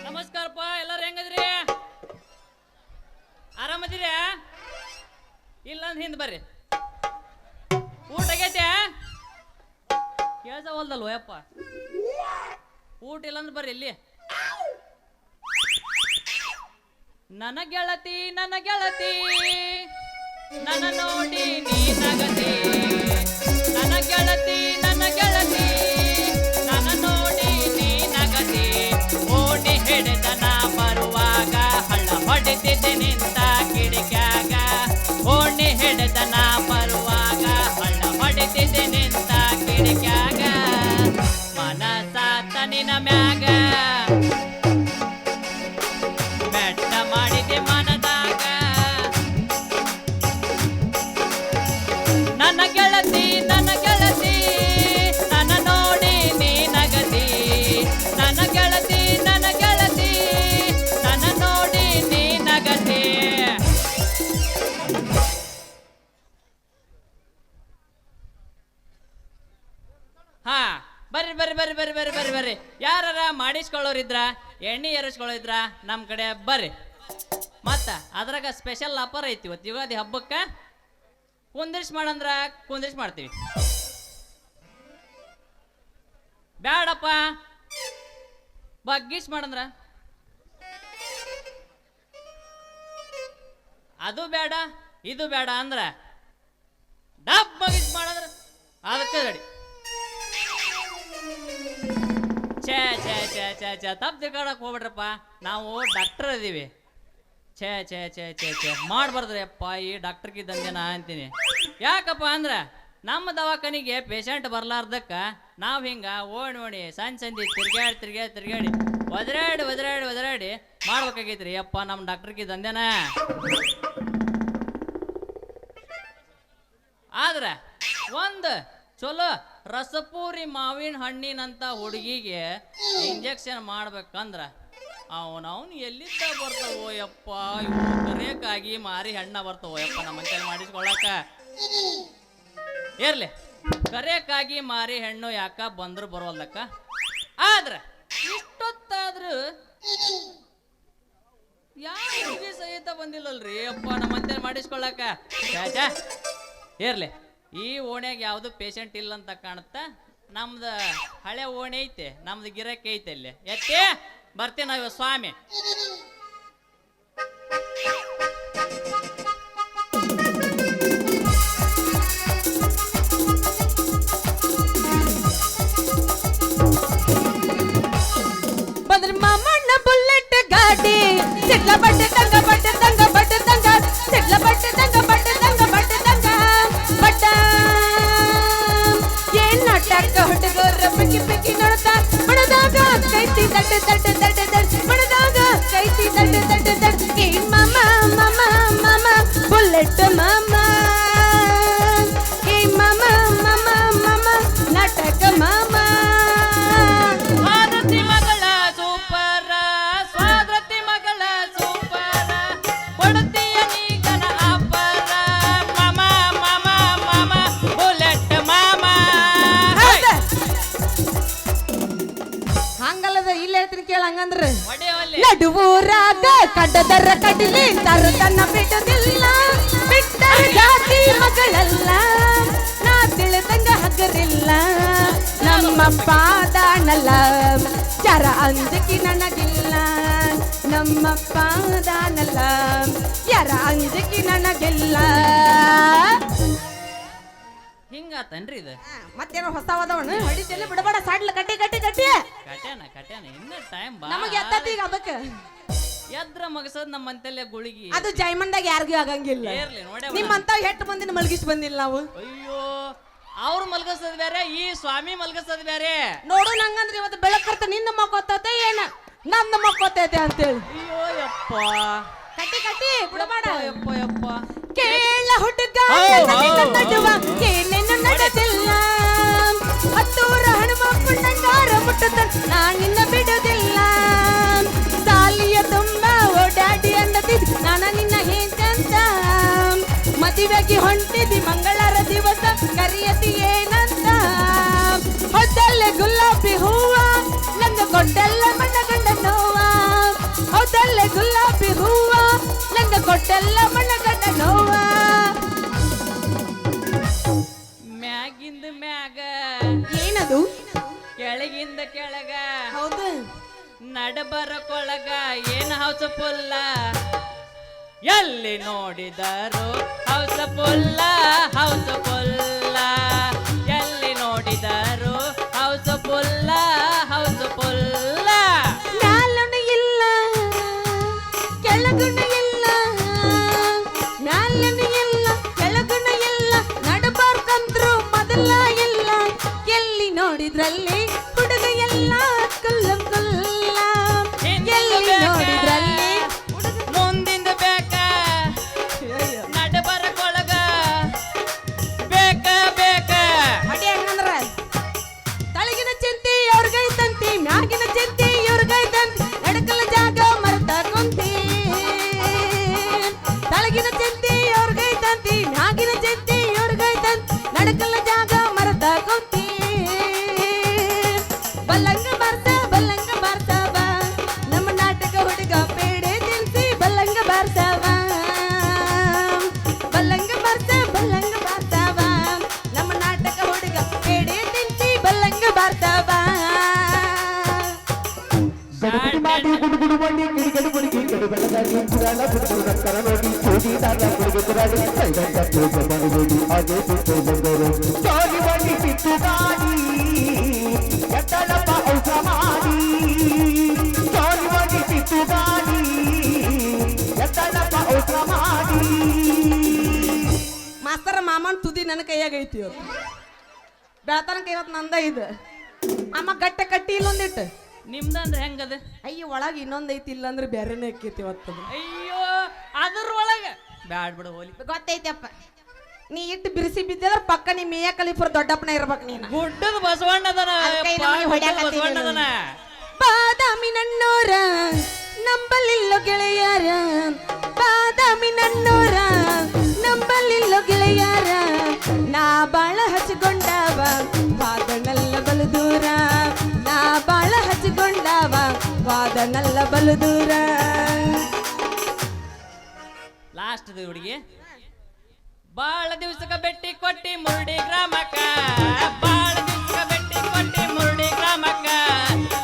ನಮಸ್ಕಾರಪ್ಪ, ಎಲ್ಲರೂ ಹೆಂಗದ್ರಿ? ಆರಾಮದಿರಿ? ಇಲ್ಲಂದ್ ಹಿಂದ್ ಬರ್ರಿ. ಊಟ ಆಗೈತೆ? ಕೇಳ್ಸವಲ್ದಲ್ವ ಯಪ್ಪ? ಊಟ ಇಲ್ಲಂದ್ರೆ ಬರ್ರಿ ಇಲ್ಲಿ. ನನ್ನ ಗೆಳತಿ ನನ್ನ ಗೆಳತಿ ನನ್ನ ನೋಡಿ ನೀ ನಗತಿ. ನನ್ನ ಗೆಳತಿ ನನ್ನ ಗೆಳತಿ ನನ್ನ ನೋಡಿ ನೀ ನಗತಿ. ಓಣಿ ಹಿಡಿದನ ಬರುವಾಗ ಹಳ್ಳ ಹೊಡೆದಿದ್ದೆ ನಿಂತ ಕಿಡಿಕ್ಯಾಗ. ಓಣಿ ಹಿಡಿದನ ಬರುವಾಗ ಹಳ್ಳ ಹೊಡೆದಿದ್ದೆ ನಿಂತ ಕಿಡಿಕ್ಯಾಗ. ಮನಸ ತನಿನ ಮ್ಯಾಗ ಬೆಟ್ಟ ಮಾಡಿದೆ ಮನದಾಗ. ನನ್ನ ಗೆಳತಿ ನನ್ನ ಗೆಳತಿ ನನ್ನ ನೋಡಿ ನೀ ನಗತಿ. ನನ್ನ ಗೆಳತಿ ನನ್ನ ಗೆಳತಿ ನನ್ನ ನೋಡಿ ನೀ ನಗತಿ. ಹಾ ಬರ್ರಿ ಬರ್ರಿ ಬರ್ರಿ ಬರ್ರಿ ಬರ್ರಿ ಬರ್ರಿ ಬರ್ರಿ. ಯಾರ ಮಾಡಿಸ್ಕೊಳ್ಳೋರಿದ್ರ, ಎಣ್ಣೆ ಏರಿಸ್ಕೊಳ್ಳೋರಿದ್ರ ನಮ್ಮ ಕಡೆ ಬರ್ರಿ. ಮತ್ತ ಅದ್ರಾಗ ಸ್ಪೆಷಲ್ ಆಫರ್ ಐತಿ ಇವತ್ತು ಯುಗಾದಿ ಹಬ್ಬಕ್ಕ. ಕುಂದಿರ್ಸ್ ಮಾಡಂದ್ರ ಕುಂದಿರ್ಸ್ ಮಾಡ್ತೀವಿ. ಬ್ಯಾಡಪ್ಪ ಬಗ್ಗಿಸ್ ಮಾಡಂದ್ರ ಅದು ಬೇಡ ಇದು ಬೇಡ ಅಂದ್ರ ಡಬ್ ಬಗ್ಗಿಸ್ ಮಾಡಂದ್ರ ಅದಕ್ಕೆ ರೆಡಿ. ಛೇ ಛೇ ಛೇ ಛೇ ಛೇ ತಪ್ಪು ತಿಳ್ಕೊಳಕ್ ಹೋಗ್ಬಿಡ್ರಪ್ಪ, ನಾವು ಡಾಕ್ಟರ್ ಇದೀವಿ. ಛೇ ಛೇ ಛೇ ಛೇ ಛೇ ಮಾಡ್ಬಾರ್ದ್ರಿ ಅಪ್ಪ ಈ ಡಾಕ್ಟರ್ಗೆ ದಂಧೆನ ಅಂತೀನಿ. ಯಾಕಪ್ಪ ಅಂದ್ರೆ ನಮ್ಮ ದವಾಖಾನಿಗೆ ಪೇಷಂಟ್ ಬರ್ಲಾರ್ದಕ್ಕ ನಾವು ಹಿಂಗ ಓಣಿ ಸಂಜೆ ತಿರ್ಗಾಡಿ ತಿರ್ಗಾಡಿ ತಿರ್ಗಾಡಿ ಒದರಾಡಿ ಒದರಾಡಿ ಒದರಾಡಿ ಮಾಡ್ಬೇಕಾಗೈತ್ರಿ ಅಪ್ಪ ನಮ್ಮ ಡಾಕ್ಟರ್ಗೆ ದಂಧೆನ. ಆದ್ರೆ ಒಂದು ಚಲೋ ರಸಪೂರಿ ಮಾವಿನ ಹಣ್ಣಿನಂತ ಹುಡುಗಿಗೆ ಇಂಜೆಕ್ಷನ್ ಮಾಡ್ಬೇಕಂದ್ರ ಅವನವನು ಎಲ್ಲಿದ್ದ ಬರ್ತಾವೋ ಯಪ್ಪ. ಇವು ಕರಿಯಕ್ಕಾಗಿ ಮಾರಿ ಹಣ್ಣ ಬರ್ತಾವೋ ಯಪ್ಪ ನಮ್ಮ ಮನೆಯಲ್ಲಿ ಮಾಡಿಸ್ಕೊಳಕ. ಇರ್ಲಿ ಕರಿಯಕ್ಕಾಗಿ ಮಾರಿ ಹೆಣ್ಣು ಯಾಕ ಬಂದ್ರು ಬರೋಲ್ದಕ್ಕ. ಆದ್ರ ಇಷ್ಟೊತ್ತಾದ್ರು ಯಾವ ಹುಡುಗಿ ಸಹಿತ ಬಂದಿಲ್ಲಲ್ರಿ ಅಪ್ಪ ನಮ್ಮ ಮನೆಯಲ್ಲಿ ಮಾಡಿಸ್ಕೊಳಕ. ಚಾಚಾ ಇರ್ಲಿ ಈ ಓಣ್ಯಾಗ ಯಾವುದು ಪೇಷಂಟ್ ಇಲ್ಲ ಅಂತ ಕಾಣುತ್ತ. ನಮ್ದು ಹಳೆ ಓಣಿ ಐತೆ, ನಮ್ದು ಗಿರಕ್ಕೆ ಐತೆ ಅಲ್ಲಿ. ಎತ್ತೆ ಬರ್ತೀವಿ ನಾವು ಸ್ವಾಮಿ. ಬಂದ್ರ ಮಾಮಣ್ಣ ಬುಲೆಟ್ ಗಾಡಿ ಸಿಡ್ಲ ಬಟ್ಟೆ ತಂಗ ಬಟ್ಟೆ ತಂಗ ಬಟ್ಟೆ ತಂಗ ಸಿಡ್ಲ ಬಟ್ಟೆ ತಂಗ ಬಟ್ಟೆ ತಂಗ ಬಟ್ಟೆ ತಂಗ ಬಟ್ಟ. ಏನ್ ನಾಟಕ ಹುಡುಗರ ಪಿಕ್ಕಿ ಪಿಕ್ಕಿ ನೋಡ್ತಾ ಮಣದಾಗ ಕೈತಿ ದಡ್ಡ ದಡ್ಡ ದಡ್ಡ ದಡ್ಡ ಮಣದಾಗ ಕೈತಿ ದಡ್ಡ ದಡ್ಡ ದಡ್ಡ. ಏನ್ ಮಾಮ ಮಾಮ ಮಾಮ ಬುಲೆಟ್ ಮಾಮ. ಏನ್ ಮಾಮ ಮಾಮ ಮಾಮ ನಾಟಕ ಮಾಮ. ಸ್ವಾದ್ರತಿ ಮಗಳ ಸೂಪರ ಸ್ವಾದ್ರತಿ ಮಗಳ ಸೂಪರ ಕೊಡುತ್ತೀಯ ನೀಗನ ಅಪ್ಪರ ಮಾಮ ಮಾಮ ಮಾಮ ಬುಲೆಟ್ ಮಾಮ. ಹಂಗಲ್ಲದ ಇಲ್ಲ ಹೇಳ್ತೀನಿ ಕೇಳ. ಹಂಗಂದ್ರ ಒಡೆಯವಲ್ಲಿ ನಡುವೂರಾಗ ಕಡ್ಡದರ ಕಡಿಲಿ ತನ್ನ ಬಿಡುದಿಲ್ಲ. ಬಿಟ್ಟ ಜಾತಿ ಮಗಳಲ್ಲ ನಾ ತಿಳಿದಂಗ ಹಗರಿಲ್ಲ. ನಮ್ಮ ಪಾದಾನಲ್ಲ ಚರ ಅಂಜಕಿ ನನಗಿಲ್ಲ. ನಮ್ಮ ಪಾದಾನಲ್ಲ ಯಾರ ಅಂಜಕಿ ನನಗಿಲ್ಲ. ಹಿಂಗಾತನ್ರಿ ಇದು. ಮತ್ತೇನೋ ಹೊಸವದವನು ಹೊಡಿತಿಲ್ಲ ಬಿಡಬೇಡ. ಸಾಡ್ಲ ಕಟ್ಟಿ ಕಟ್ಟಿ ಕಟ್ಟಿ ಕಟ್ಯಾನ ಕಟ್ಯಾನ ಇನ್ನ ಟೈಮ್ ಬಾ. ನಮಗೆ ಎತ್ತತಿ ಈಗ ಅದಕ್ಕೆ ಎದ್ರ ಮಗಸದ್ ನಮ್ಮ ಮಂತೆಲ್ಲೇ ಗುಳಿಗಿ. ಅದು ಜೈಮಂದಾಗ ಯಾರಿಗೂ ಆಗಂಗಿಲ್ಲ. ಇರ್ಲಿ ನೋಡೇ ನಿಮ್ಮಂತ ಹೆಟ್ಟು ಮಂದಿನ ಮಲಗಿಸ್ ಬಂದಿಲ್ಲ ನಾವು. ಅಯ್ಯೋ ಅವ್ರು ಮಲ್ಗಸದ್ ಬೇರೆ ಈ ಸ್ವಾಮಿ ಮಲ್ಗಸದ್ ಬೇರೆ. ನೋಡು ನಂಗಂದ್ರೆ ಇವತ್ತು ಬೆಳಕರ್ತ ನಿನ್ನ ಮಕ್ಕೋತೈತೆ ಏನ ನನ್ನ ಮಕ್ಕೋತೈತೆ ಅಂತೇಳಿ. ಅಯ್ಯೋ ಯಪ್ಪ ಕಟ್ಟಿ ಕಟ್ಟಿ ಬಿಡಬೇಡ. ಯಪ್ಪ ಯಪ್ಪ ಕೇಳ ಹುಡುಗ ನಡುವ ಏನೇನು ನಡೆದಿಲ್ಲ. ಹತ್ತೂರ ಹನುಮ ಪುಣ್ಣಂಗಾರ ಮುಟ್ಟುತ್ತ ನಾನಿನ್ನ ಬಿಡುದಿಲ್ಲ. ಹುಡುಗಿ ಹೊಂಟಿದಿ ಮಂಗಳರ ದಿವಸ ಕರಿಯತಿ ಏನಂತ ಹೊತ್ತಲ್ಲೇ ಗುಲಾಬಿ ಹೂವ ನಂಗ ಕೊಟ್ಟೆಲ್ಲ ಮಣ್ಣಗಂಡ ನೋವ ಹೌದಲ್ಲೇ ಗುಲಾಬಿ ಹೂವ ನಂಗ ಕೊಟ್ಟೆಲ್ಲ ಮಣ್ಣಗಂಡ ನೋವ ಮ್ಯಾಗಿಂದ ಮ್ಯಾಗ ಏನದು ಕೆಳಗಿಂದ ಕೆಳಗ ಹೌದು ನಡಬರ ಕೊಳಗ ಏನ್ ಹೌಸ ಪುಲ್ಲ ಎಲ್ಲಿ ನೋಡಿದರು ಹೌಸ ಪುಲ್ಲ ಹೌಸ ಪುಲ್ಲ ಎಲ್ಲಿ ನೋಡಿದರು ಹೌಸ ಪುಲ್ಲ ಹೌಸ ಪುಲ್ಲ ಮ್ಯಾಲನು ಇಲ್ಲ ಕೆಳಗುಣ ಇಲ್ಲ ಮ್ಯಾಲನು ಇಲ್ಲ ಕೆಳಗುಣ ಇಲ್ಲ ನಡಬಾರ್ಕಂದ್ರು ಮೊದಲ ಇಲ್ಲ ಎಲ್ಲಿ ನೋಡಿದ್ರಲ್ಲಿ ಹುಡುಗ ಎಲ್ಲ ಕುಲ್ಲ ಕುಲ್ಲ ಎಲ್ಲಿ ನೋಡಿದ್ರಲ್ಲಿ ಮುಂದಿಂದ ಬೇಕ ನಡಬರ ಕೊಳಗ ಬೇಕ ಬೇಕ ಅಡಿ ಹಂಗಂದ್ರ ತಳಗಿನ ಚಿಂತಿ ಅವ್ರಿಗೈತಂತಿ ಮ್ಯಾಗಿನ ಚಿಂತಿ ಇವ್ರಿಗೈತಂತಿ ನಡಕಲ ಜಾಗ ಮರ್ತ ಕುಂತಿ ತಳಗಿನ ಚಿಂತಿ ಅವ್ರಿಗೈತಂತಿ ಮ್ಯಾಗಿನ ಚಿಂತಿ ಇವ್ರಿಗೈತಂತಿ ನಡಕಲ ಜಾಗ ಮರ್ತ ಕುಂತಿ ಬಲ್ಲಂಗ ಬಾರ್ಸವ ನಮ್ಮ ನಾಟಕ ಹುಡುಗ ಪೇಡೆ ತಿನ್ಸಿ ಬಲ್ಲಂಗ ಬಾರ್ಸವ ಬಲ್ಲಂಗ ಬಾರ್ಸವ ನಮ್ಮ ನಾಟಕ ಹುಡುಗ ಪೇಡೆ ತಿನ್ಸಿ ಬಲ್ಲಂಗ ಬಾರ್ಸವ ಗಣಪತಿ ಮಾಡಿ ಗುಡುಗುಡು ಮಂಡಿ ಕಿಡಿಗಡು ಗುಡುಗಿ ಗಡು ಬೆಳಗಾಗಿ ಪುರಾಣ ಪುರುಷರು ನಕ್ಕರ ನೋಡಿ ಚೋಟಿದಾರ ಗುಡುಗು ತುರಾಡಿ ಸೈದಂತ ಪೂಜ ಮನಗೋಡಿ ಹಾಗೆ ಬಿಟ್ಟು ಬಂದರು ಸೋಗಿ ಬಂಡಿ ಕಿತ್ತು ಗಾಡಿ ಎತ್ತಲಪ್ಪ ಔಷ ಮಾಡಿ ಸೋಗಿ ಬಂಡಿ ಕಿತ್ತು ಗಾಡಿ ಎತ್ತಲಪ್ಪ ಔಷ ಮಾಡಿ ಮಾಸ್ತರ ಮಾಮನ್ ತುದಿ ನನ್ನ ಕೈಯಾಗ ಐತಿ ಇವತ್ತು ಬೆಳತನಕ ಇವತ್ತು ನಂದ ಇದು ಅಮ್ಮ ಗಟ್ಟ ಕಟ್ಟಿ ಇಲ್ಲೊಂದಿಟ್ಟು ನಿಮ್ದಂದ್ರೆ ಹೆಂಗದ ಅಯ್ಯೋ ಒಳಗೆ ಇನ್ನೊಂದ್ ಐತಿ ಇಲ್ಲ ಅಂದ್ರೆ ಬೇರೆನೇ ಆಕೈತಿ ಇವತ್ತು ಅಯ್ಯೋ ಅದ್ರೊಳಗ ಬ್ಯಾಡ್ ಬಿಡು ಹೋಲಿ ಗೊತ್ತೈತಪ್ಪ ನೀ ಇಟ್ಟು ಬಿರ್ಸಿ ಬಿದ್ದಿದ್ರ ಪಕ್ಕ ನೀ ಮೇಯ ಕಲಿಪುರ ದೊಡ್ಡಪ್ಪನ ಇರ್ಬೇಕು ನೀನು ಗುಡ್ಡದ ಬಸವಣ್ಣದನ ಅದ್ಕೈ ನಮಗೆ ಹೊಡ್ಯಾಕತ್ತೀನಿ ಬಸವಣ್ಣದನ ಬಾದಾಮಿ ನನ್ನೋರ ನಂಬಲಿಲ್ಲೋ ಗೆಳೆಯರ ಬಾದಾಮಿ ನನ್ನೋರ ನಂಬಲಿಲ್ಲೋ ಗೆಳೆಯರ ನಾ ಬಾಳ ಹಚ್ಚಿಕೊಂಡವ ವಾದನಲ್ಲ ಬಲು ದೂರ ನಾ ಬಾಳ ಹಚ್ಚಿಕೊಂಡವ ವಾದನಲ್ಲ ಬಲು ದೂರ ಲಾಸ್ಟ್ ಹುಡುಗಿ ಬಾಳ ದಿವ್ಸಕ್ಕ ಬೆಟ್ಟಿ ಕೊಟ್ಟಿ ಮುರುಡಿ ಗ್ರಾಮಕ್ಕ ಬಾಳ ದಿವ್ಸಕ್ಕ ಬೆಟ್ಟಿ ಕೊಟ್ಟಿ ಮುರುಡಿ ಗ್ರಾಮಕ್ಕ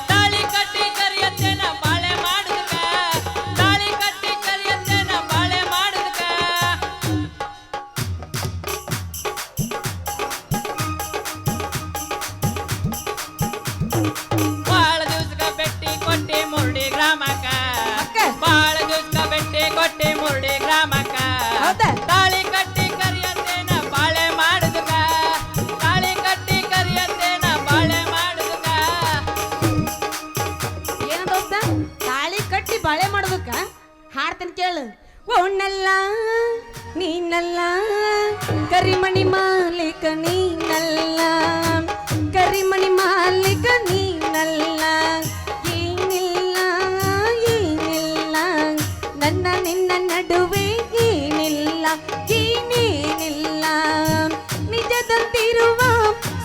ತಾಳಿ ಕಟ್ಟಿ ಕರಿಯತ್ತೇನ ಬಾಳೆ ಮಾಡುದಕ್ಕ ತಾಳಿ ಕಟ್ಟಿ ಕರಿಯತ್ತೇನ ಬಾಳೆ ಮಾಡುದಕ್ಕ ಬಾಳ ದಿವ್ಸಕ್ಕ ಬೆಟ್ಟಿ ಕೊಟ್ಟಿ ಮುರುಡಿ ಗ್ರಾಮಕ್ಕ ಬಾಳ ದಿವ್ಸಕ್ಕ ಬೆಟ್ಟಿ ಕೊಟ್ಟಿ ಮುರುಡಿ ಗ್ರಾಮಕ್ಕ ಹೌದಾ? ತಾಳಿ ಕಟ್ಟಿ ಕರಿಯತ್ತೇನ ಬಾಳೆ ಮಾಡುದಕ್ಕ ತಾಳಿ ಕಟ್ಟಿ ಕರಿಯತ್ತೇನ ಬಾಳೆ ಮಾಡುದಕ್ಕ ಏನ ದೋಸ್ತ ತಾಳಿ ಕಟ್ಟಿ ಬಾಳೆ ಮಾಡೋದಕ್ಕ ಹಾಡ್ತೇನೆ ಕೇಳು ಓಣ್ಣಲ್ಲ ನೀನಲ್ಲ ಕರಿಮಣಿ ಮಾಲೀಕ ನೀನಲ್ಲ ಕರಿಮಣಿ ಮಾಲೀಕ ನೀನಲ್ಲ ಏನಿಲ್ಲ ಏನಿಲ್ಲ ನನ್ನ ನಿನ್ನ ನಡುವೆ ಏನಿಲ್ಲ ಏನೇನಿಲ್ಲ ನಿಜದಂತಿರುವ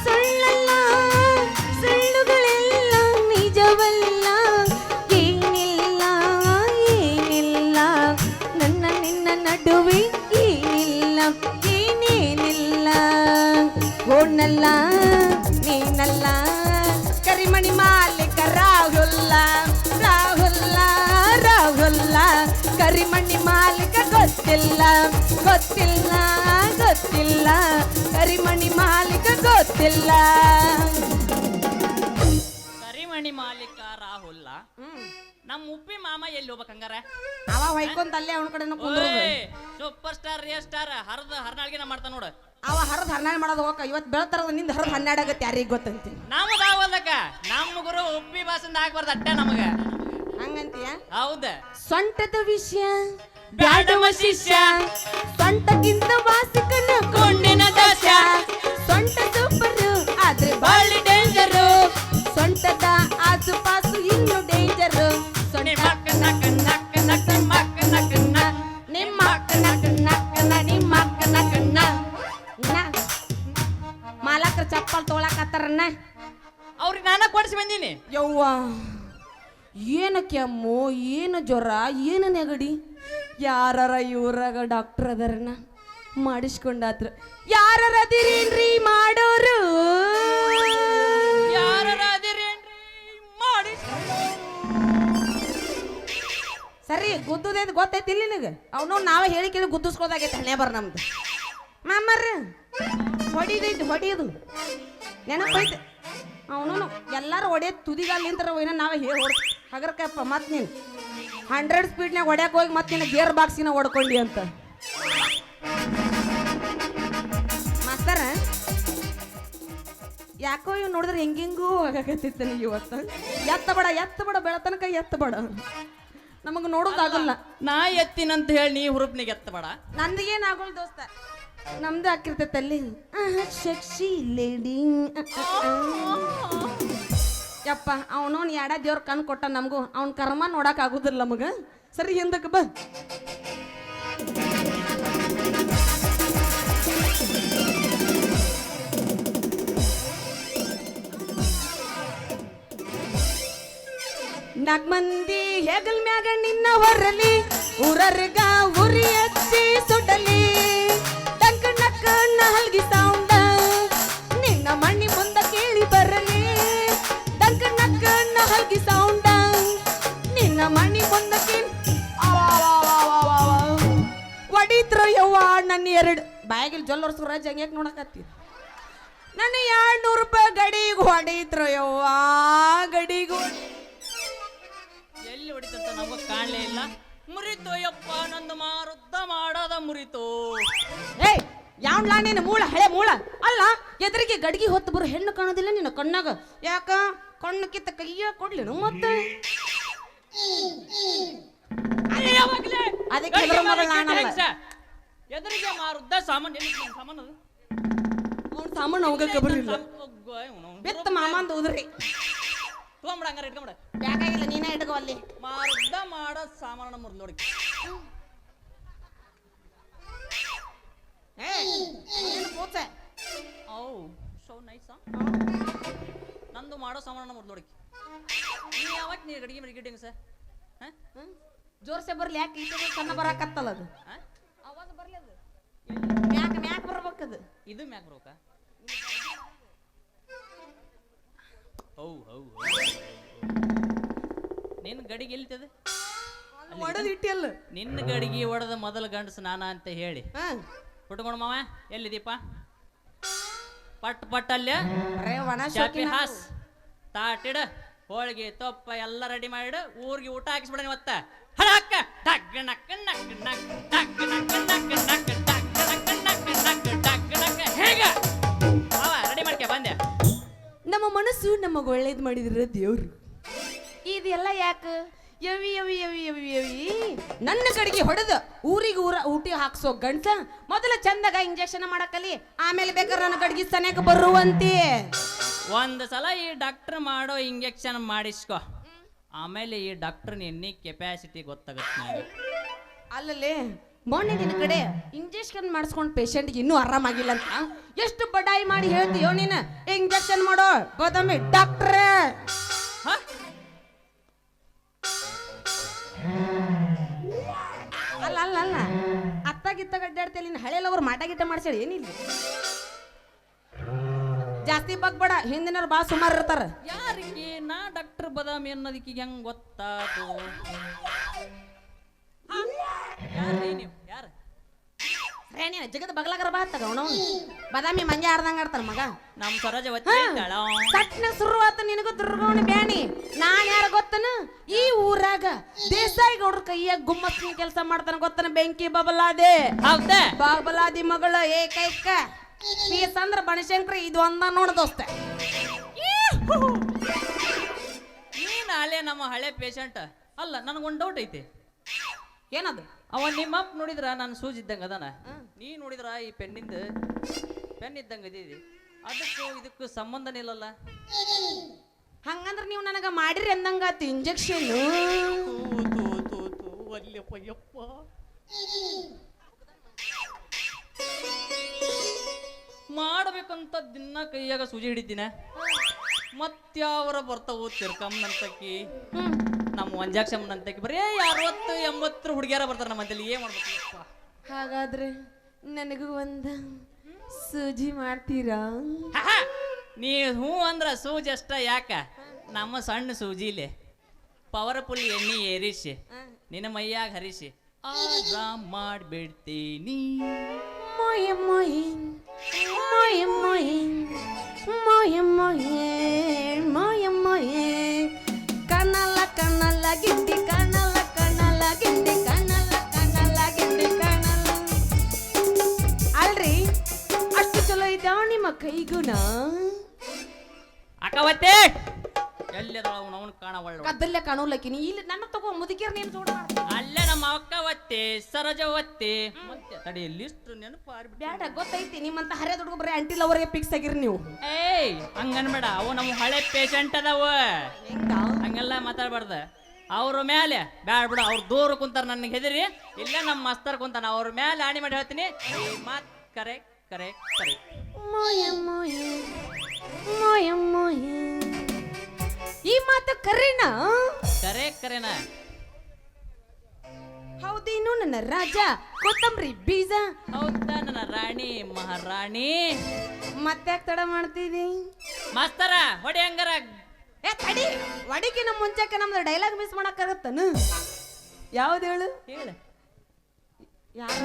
ಸುಳ್ಳಲ್ಲ ಸುಳ್ಳುಗಳೆಲ್ಲ ನಿಜವಲ್ಲ ಏನಿಲ್ಲ ಏನಿಲ್ಲ ನನ್ನ ನಿನ್ನ ನಡುವೆ ಏನಿಲ್ಲ ಏನೇನಿಲ್ಲ ಓಣ್ಣಲ್ಲ ನೀನಲ್ಲ ಕರಿಮಣಿ ಮಾಲೀಕ ರಾಹುಲ್ಲ ರಾಹುಲ್ಲ ರಾಹುಲ್ಲ ಕರಿಮಣಿ ಮಾಲೀಕ ಗೊತ್ತಿಲ್ಲ ಗೊತ್ತಿಲ್ಲ ಗೊತ್ತಿಲ್ಲ ಕರಿಮಣಿ ಮಾಲೀಕ ಗೊತ್ತಿಲ್ಲ ಕರಿಮಣಿ ಮಾಲೀಕ ರಾಹುಲ್ಲ ನಮ್ಮ ಉಪ್ಪಿ ಮಾಮ ಎಲ್ಲಿ ಹೋಗ್ಬೇಕಂಗಾರ ಅವ ಹೊಯ್ಕೊಂತ ಅಲ್ಲೇ ಅವನ ಕಡೆ ಕುಂದ್ರೋದು ಸೂಪರ್ ಸ್ಟಾರ್ ರಿಯಲ್ ಸ್ಟಾರ್ ಹರದ ಹರ್ನಾಳ್ಗಿನ ಮಾಡ್ತಾನ ನೋಡು ಅವ ಹರದ 12 ಮಾಡೋದು ಹೋಗ ಇವತ್ತು ಬೆಳತರದ ನಿಂದ ಹರದ 12 ಆಗತ್ತೆ ಯಾರಿಗೆ ಗೊತ್ತಂತೀನಿ ನಮಗ ಅವಲ್ಲಕ್ಕ ನಮ್ಮ ಗುರು ಉಪ್ಪಿ ಭಾಷೆಯಿಂದ ಆಗ್ಬಾರ್ದು ಅಟ್ಟೆ ನಮಗ ಹಂಗಂತೀಯ ಹೌದ ಸೊಂಟದ ವಿಷಯ ಬ್ಯಾಡವ ಶಿಷ್ಯ ಸೊಂಟಕ್ಕಿಂತ ವಾಸಿಕನ ಕೊಂಡಿನ ದಶ ಸೊಂಟ ಸೂಪರು ಆದ್ರೆ ಬಾಳಿ ಡೇಂಜರು ಸೊಂಟದ ಆಸುಪಾಸು ಇನ್ನು ಡೇಂಜರು ನಿಮ್ಮ ಅಕ್ಕ ನಕ್ಕ ನಕ್ಕ ನಕ್ಕ ಮಕ್ಕ ನಕ್ಕ ನ ನಿಮ್ಮ ಅಕ್ಕ ನಕ್ಕ ನಕ್ಕ ನಿಮ್ಮ ಅಕ್ಕ ನಕ್ಕ ನ ಏನು ಕೆಮ್ಮು ಏನು ಜ್ವರ ಏನು ನೆಗಡಿ ಯಾರಾರ ಇವ್ರಾಗ ಡಾಕ್ಟರ್ ಅದಾರನ ಮಾಡಿಸ್ಕೊಂಡಾತ್ರ ಯಾರಾರ ಅದಿರೇನ್ರಿ ಮಾಡೋರು ಸರಿ ಗುದ್ದದೇದು ಗೊತ್ತೈತಿಲ್ಲ ನಿನಗೆ ಅವನು ನಾವೇ ಹೇಳಿ ಕೇಳಿ ಗುದ್ದಿಸ್ಕೋದಾಗೈತೆ ಹಣೆ ಬರ ನಮ್ದು ಮಾಮರ್ರ ಹೊಡಿಯೋದು ನೆನಪೈತೆ ಅವನು ಎಲ್ಲಾರು ಹೊಡೆಯೋದು ತುದಿಗಾಲ್ ನಿಂತಾರ ಏನೋ ನಾವೇ ಹೇಳಿ ಹಗರ್ಕಪ್ಪ ಮತ್ತೆ ನೀನು 100 ಸ್ಪೀಡ್ನಾಗ ಹೊಡ್ಯಾಕ ಹೋಗಿ ಮತ್ತೆ ನೀನು ಗೇರ್ ಬಾಕ್ಸಿನ ಹೊಡ್ಕೊಂಡಿ ಅಂತ ಮಾಸ್ತರ ಯಾಕೋ ಇವ್ ನೋಡಿದ್ರೆ ಹೆಂಗೆಂಗೂ ಆಗಕತ್ತಿತ್ತು ನನಗೆ ಇವತ್ತು ಎತ್ತ ಬಡ ಬೆಳತನಕ ಎತ್ತ ಬಡ ನಮಗೆ ನೋಡೋದಾಗಲ್ಲ ನಾ ಎತ್ತಿನಂತ ಹೇಳಿ ನೀ ಹುರುಪ್ನಿಗೆ ಎತ್ತಬೇಡ ನಂದಿಗೇನಾಗಲ್ಲ ದೋಸ್ತ ನಮ್ದು ಹಾಕಿರ್ತೈತೆ ಅಲ್ಲಿ ಶಕ್ಷಿ ಲೇಡಿ ಯಪ್ಪ ಅವನವನ್ ಎಡ ದೇವ್ರ ಕಣ್ ಕೊಟ್ಟ ನಮಗೂ ಅವ್ನ ಕರ್ಮ ನೋಡಕ್ ಆಗುದಿಲ್ಲ ನಮಗ ಸರಿ ಹಿಂದಕ್ಕೆ ಬಾ ನಾಕ್ ಮಂದಿ ಹೆಗಲ್ ಮ್ಯಾಗ ನಿನ್ನ ಹೊರಲಿ ಊರರ್ಗ ಉರಿ ಹಚ್ಚಿ ಸುಡಲಿ ಟಂಕ ನಕ್ಕ ಹಲ್ಗಿ ಸೌಂಡ ನಿನ್ನ ಮಣ್ಣಿ ಮುಂದ ಕೇಳಿ ಬರಲಿ ಟಂಕ ನಕ್ಕ ಹಲ್ಗಿ ಸೌಂಡ ನಿನ್ನ ಮಣ್ಣಿ ಮುಂದ ಕೇಳಿ ಹೊಡಿದ್ರು ಯವ್ವ ನನ್ನ 2 ಬಾಯಾಗಿಲ್ ಜೊಲ್ಲರ್ಸ್ರ ಜಂಗ್ಯಾಕ್ ನೋಡಕತ್ತಿ ನನ್ನ 200 ರೂಪಾಯಿ ಗಡಿಗೆ ಹೊಡಿದ್ರು ಯವ್ವ ಗಡಿಗೆ ಎಲ್ಲಿ ಹೊಡಿತಂತ ನಮಗ ಕಾಣ್ಲೇ ಇಲ್ಲ ಮುರಿತು ಯಪ್ಪ ನಂದು ಮಾರುದ್ದ ಮಾಡದ ಮುರಿತು ಏಯ್ ಯಾವ್ಲಾ ನೀನು ಮೂಳ ಹಳೆ ಮೂಳ ಅಲ್ಲ ಎದುರಿಗೆ ಗಡಿಗೆ ಹೊತ್ತು ಬರೋ ಹೆಣ್ಣು ಕಾಣೋದಿಲ್ಲ ನಿನ್ನ ಕಣ್ಣಾಗ ಯಾಕ ಕಣ್ಣು ಕಿತ್ತ ಕೈಯ ಕೊಡ್ಲಿನು ಮತ್ತೆ ಅದಕ್ಕೆ ಎದುರಿಗೆ ಮಾರುದ್ದ ಸಾಮಾನು ಸಾಮಾನು ಅವ್ನ ಸಾಮಾನು ಅವಾಗ ಬರಲಿಲ್ಲ ಬೆತ್ತ ಮಾಮಂದ ಉದ್ರಿ ತೊಗೊಂಬಿಡ ಹಂಗಾರ ಇಟ್ಕೊಂಬಿಡ ಬೇಕಾಗಿಲ್ಲ ನೀನೇ ಇಟ್ಕೋ ಅಲ್ಲಿ ಮಾರುದ್ದ ಮಾಡೋ ಸಾಮಾನ ಮುರಿದು ನೋಡಿ ಓ ಸೋ ನೈಸ್ ನಂದು ಮಾಡೋ ಸಾಮಾನ ಮುರಿದು ನೋಡಿ ನೀ ಯಾವತ್ತು ನೀ ಗಡಿಗೆ ಮರಿ ಗಿಟ್ಟಿಂಗ್ ಸರ್ ಜೋರ್ಸೆ ಬರ್ಲಿ ಯಾಕೆ ಈ ಸಣ್ಣ ಬರಾಕತ್ತಲ್ಲ ಅದು ಅವಾಗ ಬರ್ಲಿ ಅದು ಮ್ಯಾಕ್ ಬರ್ಬೇಕದು ಇದು ಮ್ಯಾಕ್ ಬರ್ಬೇಕಾ ಹೌ ನಿನ್ನ ಗಡಿಗೆ ಎಲ್ಲಿತದೆ ಒಡದ್ ಇಟ್ಟಿಯಲ್ಲ ನಿನ್ನ ಗಡಿಗೆ ಒಡೆದ ಮೊದಲ ಗಂಡಸ ನಾನ ಅಂತ ಹೇಳಿ ಹುಟ್ಕೊಂಡು ಮಾವ ಎಲ್ಲಿದೀಪ ಪಟ್ ಅಲ್ಲೇ ಚಾಪಿ ಹಾಸ್ ತಾಟಿಡ ಹೋಳಿಗೆ ತೊಪ್ಪ ಎಲ್ಲ ರೆಡಿ ಮಾಡಿ ಊರಿಗೆ ಊಟ ಹಾಕಿಸ್ಬಿಡ ಇವತ್ತ ಹಳಕ್ಕ ಡಗ್ ನಕ್ ನಕ್ ನಕ್ ಡಗ್ ನಕ್ ನಕ್ ನಕ್ ಡಗ್ ನಕ್ ನಕ್ ನಕ್ ಡಗ್ ನಕ್ ಹೇಗ ಮಾವ ರೆಡಿ ಮಾಡ್ಕೆ ಬಂದೆ ನಮ್ಮ ಮನಸ್ಸು ನಮಗೆ ಒಳ್ಳೇದು ಮಾಡಿದ್ರೆ ದೇವ್ರು ಇದೆಲ್ಲ ಯಾಕ ಯವಿ ಯವಿ ಯವಿ ಯವಿ ಯವಿ ನನ್ನ ಕಡೆಗೆ ಹೊಡೆದು ಊರಿಗೆ ಊಟಿ ಹಾಕ್ಸೋ ಗಂಟ ಮೊದಲ ಚಂದಾಗ ಇಂಜೆಕ್ಷನ್ ಮಾಡಕಲಿ ಆಮೇಲೆ ಬೇಕಾದ್ರೆ ನನ್ನ ಕಡೆಗೆ ಸನೇಕ ಬರುವಂತೆ ಒಂದು ಸಲ ಈ ಡಾಕ್ಟರ್ ಮಾಡೋ ಇಂಜೆಕ್ಷನ್ ಮಾಡಿಸ್ಕೊ ಆಮೇಲೆ ಈ ಡಾಕ್ಟರ್ ನಿನ್ನ ಕೆಪಾಸಿಟಿ ಗೊತ್ತಾಗುತ್ತೆ ಅಲ್ಲಲ್ಲಿ ಮೊನ್ನೆ ನಿನ್ನ ಕಡೆ ಇಂಜೆಕ್ಷನ್ ಮಾಡಿಸ್ಕೊಂಡು ಪೇಷಂಟ್ಗೆ ಇನ್ನೂ ಆರಾಮಾಗಿಲ್ಲ ಅಂತ ಎಷ್ಟು ಬಡಾಯಿ ಮಾಡಿ ಹೇಳ್ತೀಯೋ ನೀನು ಇಂಜೆಕ್ಷನ್ ಮಾಡೋ ಬದಮಿ ಡಾಕ್ಟ್ರೇ ಅಲ್ಲ ಅತ್ತಾಗಿತ್ತ ಗಡ್ಡಾಡ್ತೇಲಿ ನೀನು ಹಳೆಯಲ್ಲವ್ರು ಮಾಟ ಗಿಟ್ಟ ಮಾಡ್ಸೇಳಿ ಏನಿಲ್ಲ ಜಾಸ್ತಿ ಬಗ್ಬೇಡ ಹಿಂದಿನವ್ರು ಭಾಳ ಸುಮಾರು ಇರ್ತಾರ ಯಾರಿಗೆ ನಾ ಡಾಕ್ಟರ್ ಬದಾಮಿ ಅನ್ನೋದಕ್ಕೆ ಹೆಂಗ್ ಗೊತ್ತಾತು ಯಾರು ನೀನು ಜಗದ ಬಗ್ಲಾಗರ ಬಾತ್ತಾಗ ಅವನು ಬದಾಮಿ ಮಂಗೆ ಆಡ್ದಂಗ ಆಡ್ತಾರ ಮಗ ನಮ್ ಸರೋಜ ಸಟ್ನ ಶುರುವಾತ ನಿನಗೂ ದುರ್ಗವನ ಬ್ಯಾನಿ ನಾನ್ ಯಾರ ಗೊತ್ತನ ಈ ಊರಾಗ ದೇಸಾಯಿ ಗೌಡ್ರ ಕೈಯಾಗ ಗುಮ್ಮಸ್ನ ಕೆಲಸ ಮಾಡ್ತಾನ ಗೊತ್ತನ ಬೆಂಕಿ ಬಬಲಾದೆ ಹೌದಾ ಬಬಲಾದಿ ಮಗಳ ಏಕೈಕ ಪೀಸ್ ಅಂದ್ರ ಬನಶಂಕರ ಇದು ಒಂದ ನೋಡ ದೋಸ್ತ ನೀನ್ ಹಳೆ ನಮ್ಮ ಹಳೆ ಪೇಷಂಟ್ ಅಲ್ಲ ನನಗೊಂದು ಡೌಟ್ ಐತಿ ಏನದು ಅವ ನಿಮ್ಮ ಅಪ್ಪ ನೋಡಿದ್ರ ನಾನು ಸೂಜ್ ಇದ್ದಂಗ ಅದಾನ ನೀ ನೋಡಿದ್ರ ಈ ಪೆನ್ ಇದ್ದಂಗ ಇದೀವಿ ಅದಕ್ಕೂ ಇದಕ್ಕೂ ಸಂಬಂಧನೇ ಇಲ್ಲಲ್ಲ ಹಂಗಂದ್ರ ನೀವು ನನಗ ಮಾಡಿರಿ ಅಂದಂಗಾತು ಇಂಜೆಕ್ಷನ್ ಮಾಡಬೇಕಂತ ದಿನ ಕೈಯಾಗ ಸೂಜಿ ಹಿಡಿತೀನ ಮತ್ಯಾವರ ಬರ್ತಾವು ತಿರ್ಕಮ್ಮಂತಕ್ಕಿ ನಮ್ಮ ಮಂಜಾಕ್ಷಮ್ಮನ ಅಂತ ಬರೀ 60-80 ಹುಡುಗಿಯರ ಬರ್ತಾರೆ ನಮ್ಮ ಅಂತೇಳಿ ಏನ್ ಮಾಡ್ಬೇಕು ಹಾಗಾದ್ರೆ ನನಗೂ ಒಂದ ಸೂಜಿ ಮಾಡ್ತೀರಾ? ನೀ ಹ್ಞೂ ಅಂದ್ರ ಸೂಜಿ ಅಷ್ಟ ಯಾಕ ನಮ್ಮ ಸಣ್ಣ ಸೂಜಿಲೆ ಪವರ್ಫುಲ್ ಎಣ್ಣೆ ಏರಿಸಿ ನಿನ್ನ ಮೈಯಾಗ ಹರಿಸಿ ಆರಾಮ್ ಮಾಡ್ಬಿಡ್ತೀನಿ. ಮೊಯ ಮೊಯ ಮೊಯ ಮೊಯ ಮೊಯ ಮೊಯ ಮೊಯ ಮೊಯ ಕಣ್ಣಲ್ಲ ಕಣ್ಣಲ್ಲ ಗಿಡ್ಡಿ ಕಣ್ಣಲ್ಲ ಕಣ್ಣಲ್ಲ ಗಿಡ್ಡಿ ಕಣ್ಣಲ್ಲ ಕಣ್ಣಲ್ಲ ಗಿಡ್ಡಿ ಕಣ್ಣಲ್ಲ. ಅಲ್ರಿ ಅಷ್ಟು ಚಲೋ ಇದ್ದಾವ ನಿಮ್ಮ ಕೈಗುಣ. ಅಕ್ಕವತ್ತೆ ಎಲ್ಲದವ ಅವನು ಕಾಣವಳ್ಳ ಕದ್ದಲ್ಲೇ ಕಾಣೋಲಕ್ಕಿನಿ ಇಲ್ಲಿ ನನ್ನ ತಗೋ ಮುದುಕಿಯರ್ ನೀನು ಜೋಡ ಅಲ್ಲೇ ನಮ್ಮ ಅಕ್ಕವತ್ತೆ ಸರಜವತ್ತೆ ಮತ್ತೆ ತಡಿ ಲಿಸ್ಟ್ ನೆನಪು ಬ್ಯಾಡ ಗೊತ್ತೈತಿ ನಿಮ್ಮಂತ ಹರಿಯ ದುಡ್ಡು ಬರೀ ಆಂಟಿ ಲವರ್ಗೆ ಫಿಕ್ಸ್ ಆಗಿರಿ ನೀವು. ಏಯ್ ಹಂಗನ್ಬೇಡ ಅವು ನಮ್ಮ ಹಳೆ ಪೇಷಂಟ್ ಅದಾವ ಹೆಂಗ ಹಂಗೆಲ್ಲ ಮಾತಾಡ್ಬಾರ್ದ. ಅವ್ರ ಮೇಲೆ ಬ್ಯಾಡ ಬಿಡ ಅವ್ರು ದೂರ ಕುಂತಾರ ನನಗೆ ಹೆದರಿ ಇಲ್ಲ ನಮ್ಮ ಮಸ್ತರ್ ಕುಂತಾನ ಅವ್ರ ಮೇಲೆ ಆಣಿ ಮಾಡಿ ಹೇಳ್ತೀನಿ ಮಾತ್ ಕರೆ ಕರೆ ಕರೆ ಮೊಯ ಮೊಯ ಮೊಯ ಮೊಯ ಈ ಮಾತು ಕರೆನಾ? ಕರೆ ಕರೆನ ಹೌದೇನು ನನ್ನ ರಾಜ ಕೊತ್ತಂಬರಿ ಬೀಜ ಹೌದಾ ನನ್ನ ರಾಣಿ ಮಹಾರಾಣಿ. ಮತ್ತ್ಯಾಕ್ ತಡ ಮಾಡ್ತಿದಿ ಮಾಸ್ತರ ಹೊಡಿ ಹಂಗಾರ. ಏ ತಡಿ ಒಡಿಗಿನ ಮುಂಚೆಕ್ಕೆ ನಮ್ದು ಡೈಲಾಗ್ ಮಿಸ್ ಮಾಡಕ್ಕಾಗತ್ತನು? ಯಾವ್ದು ಹೇಳು ಹೇಳ ಯಾರ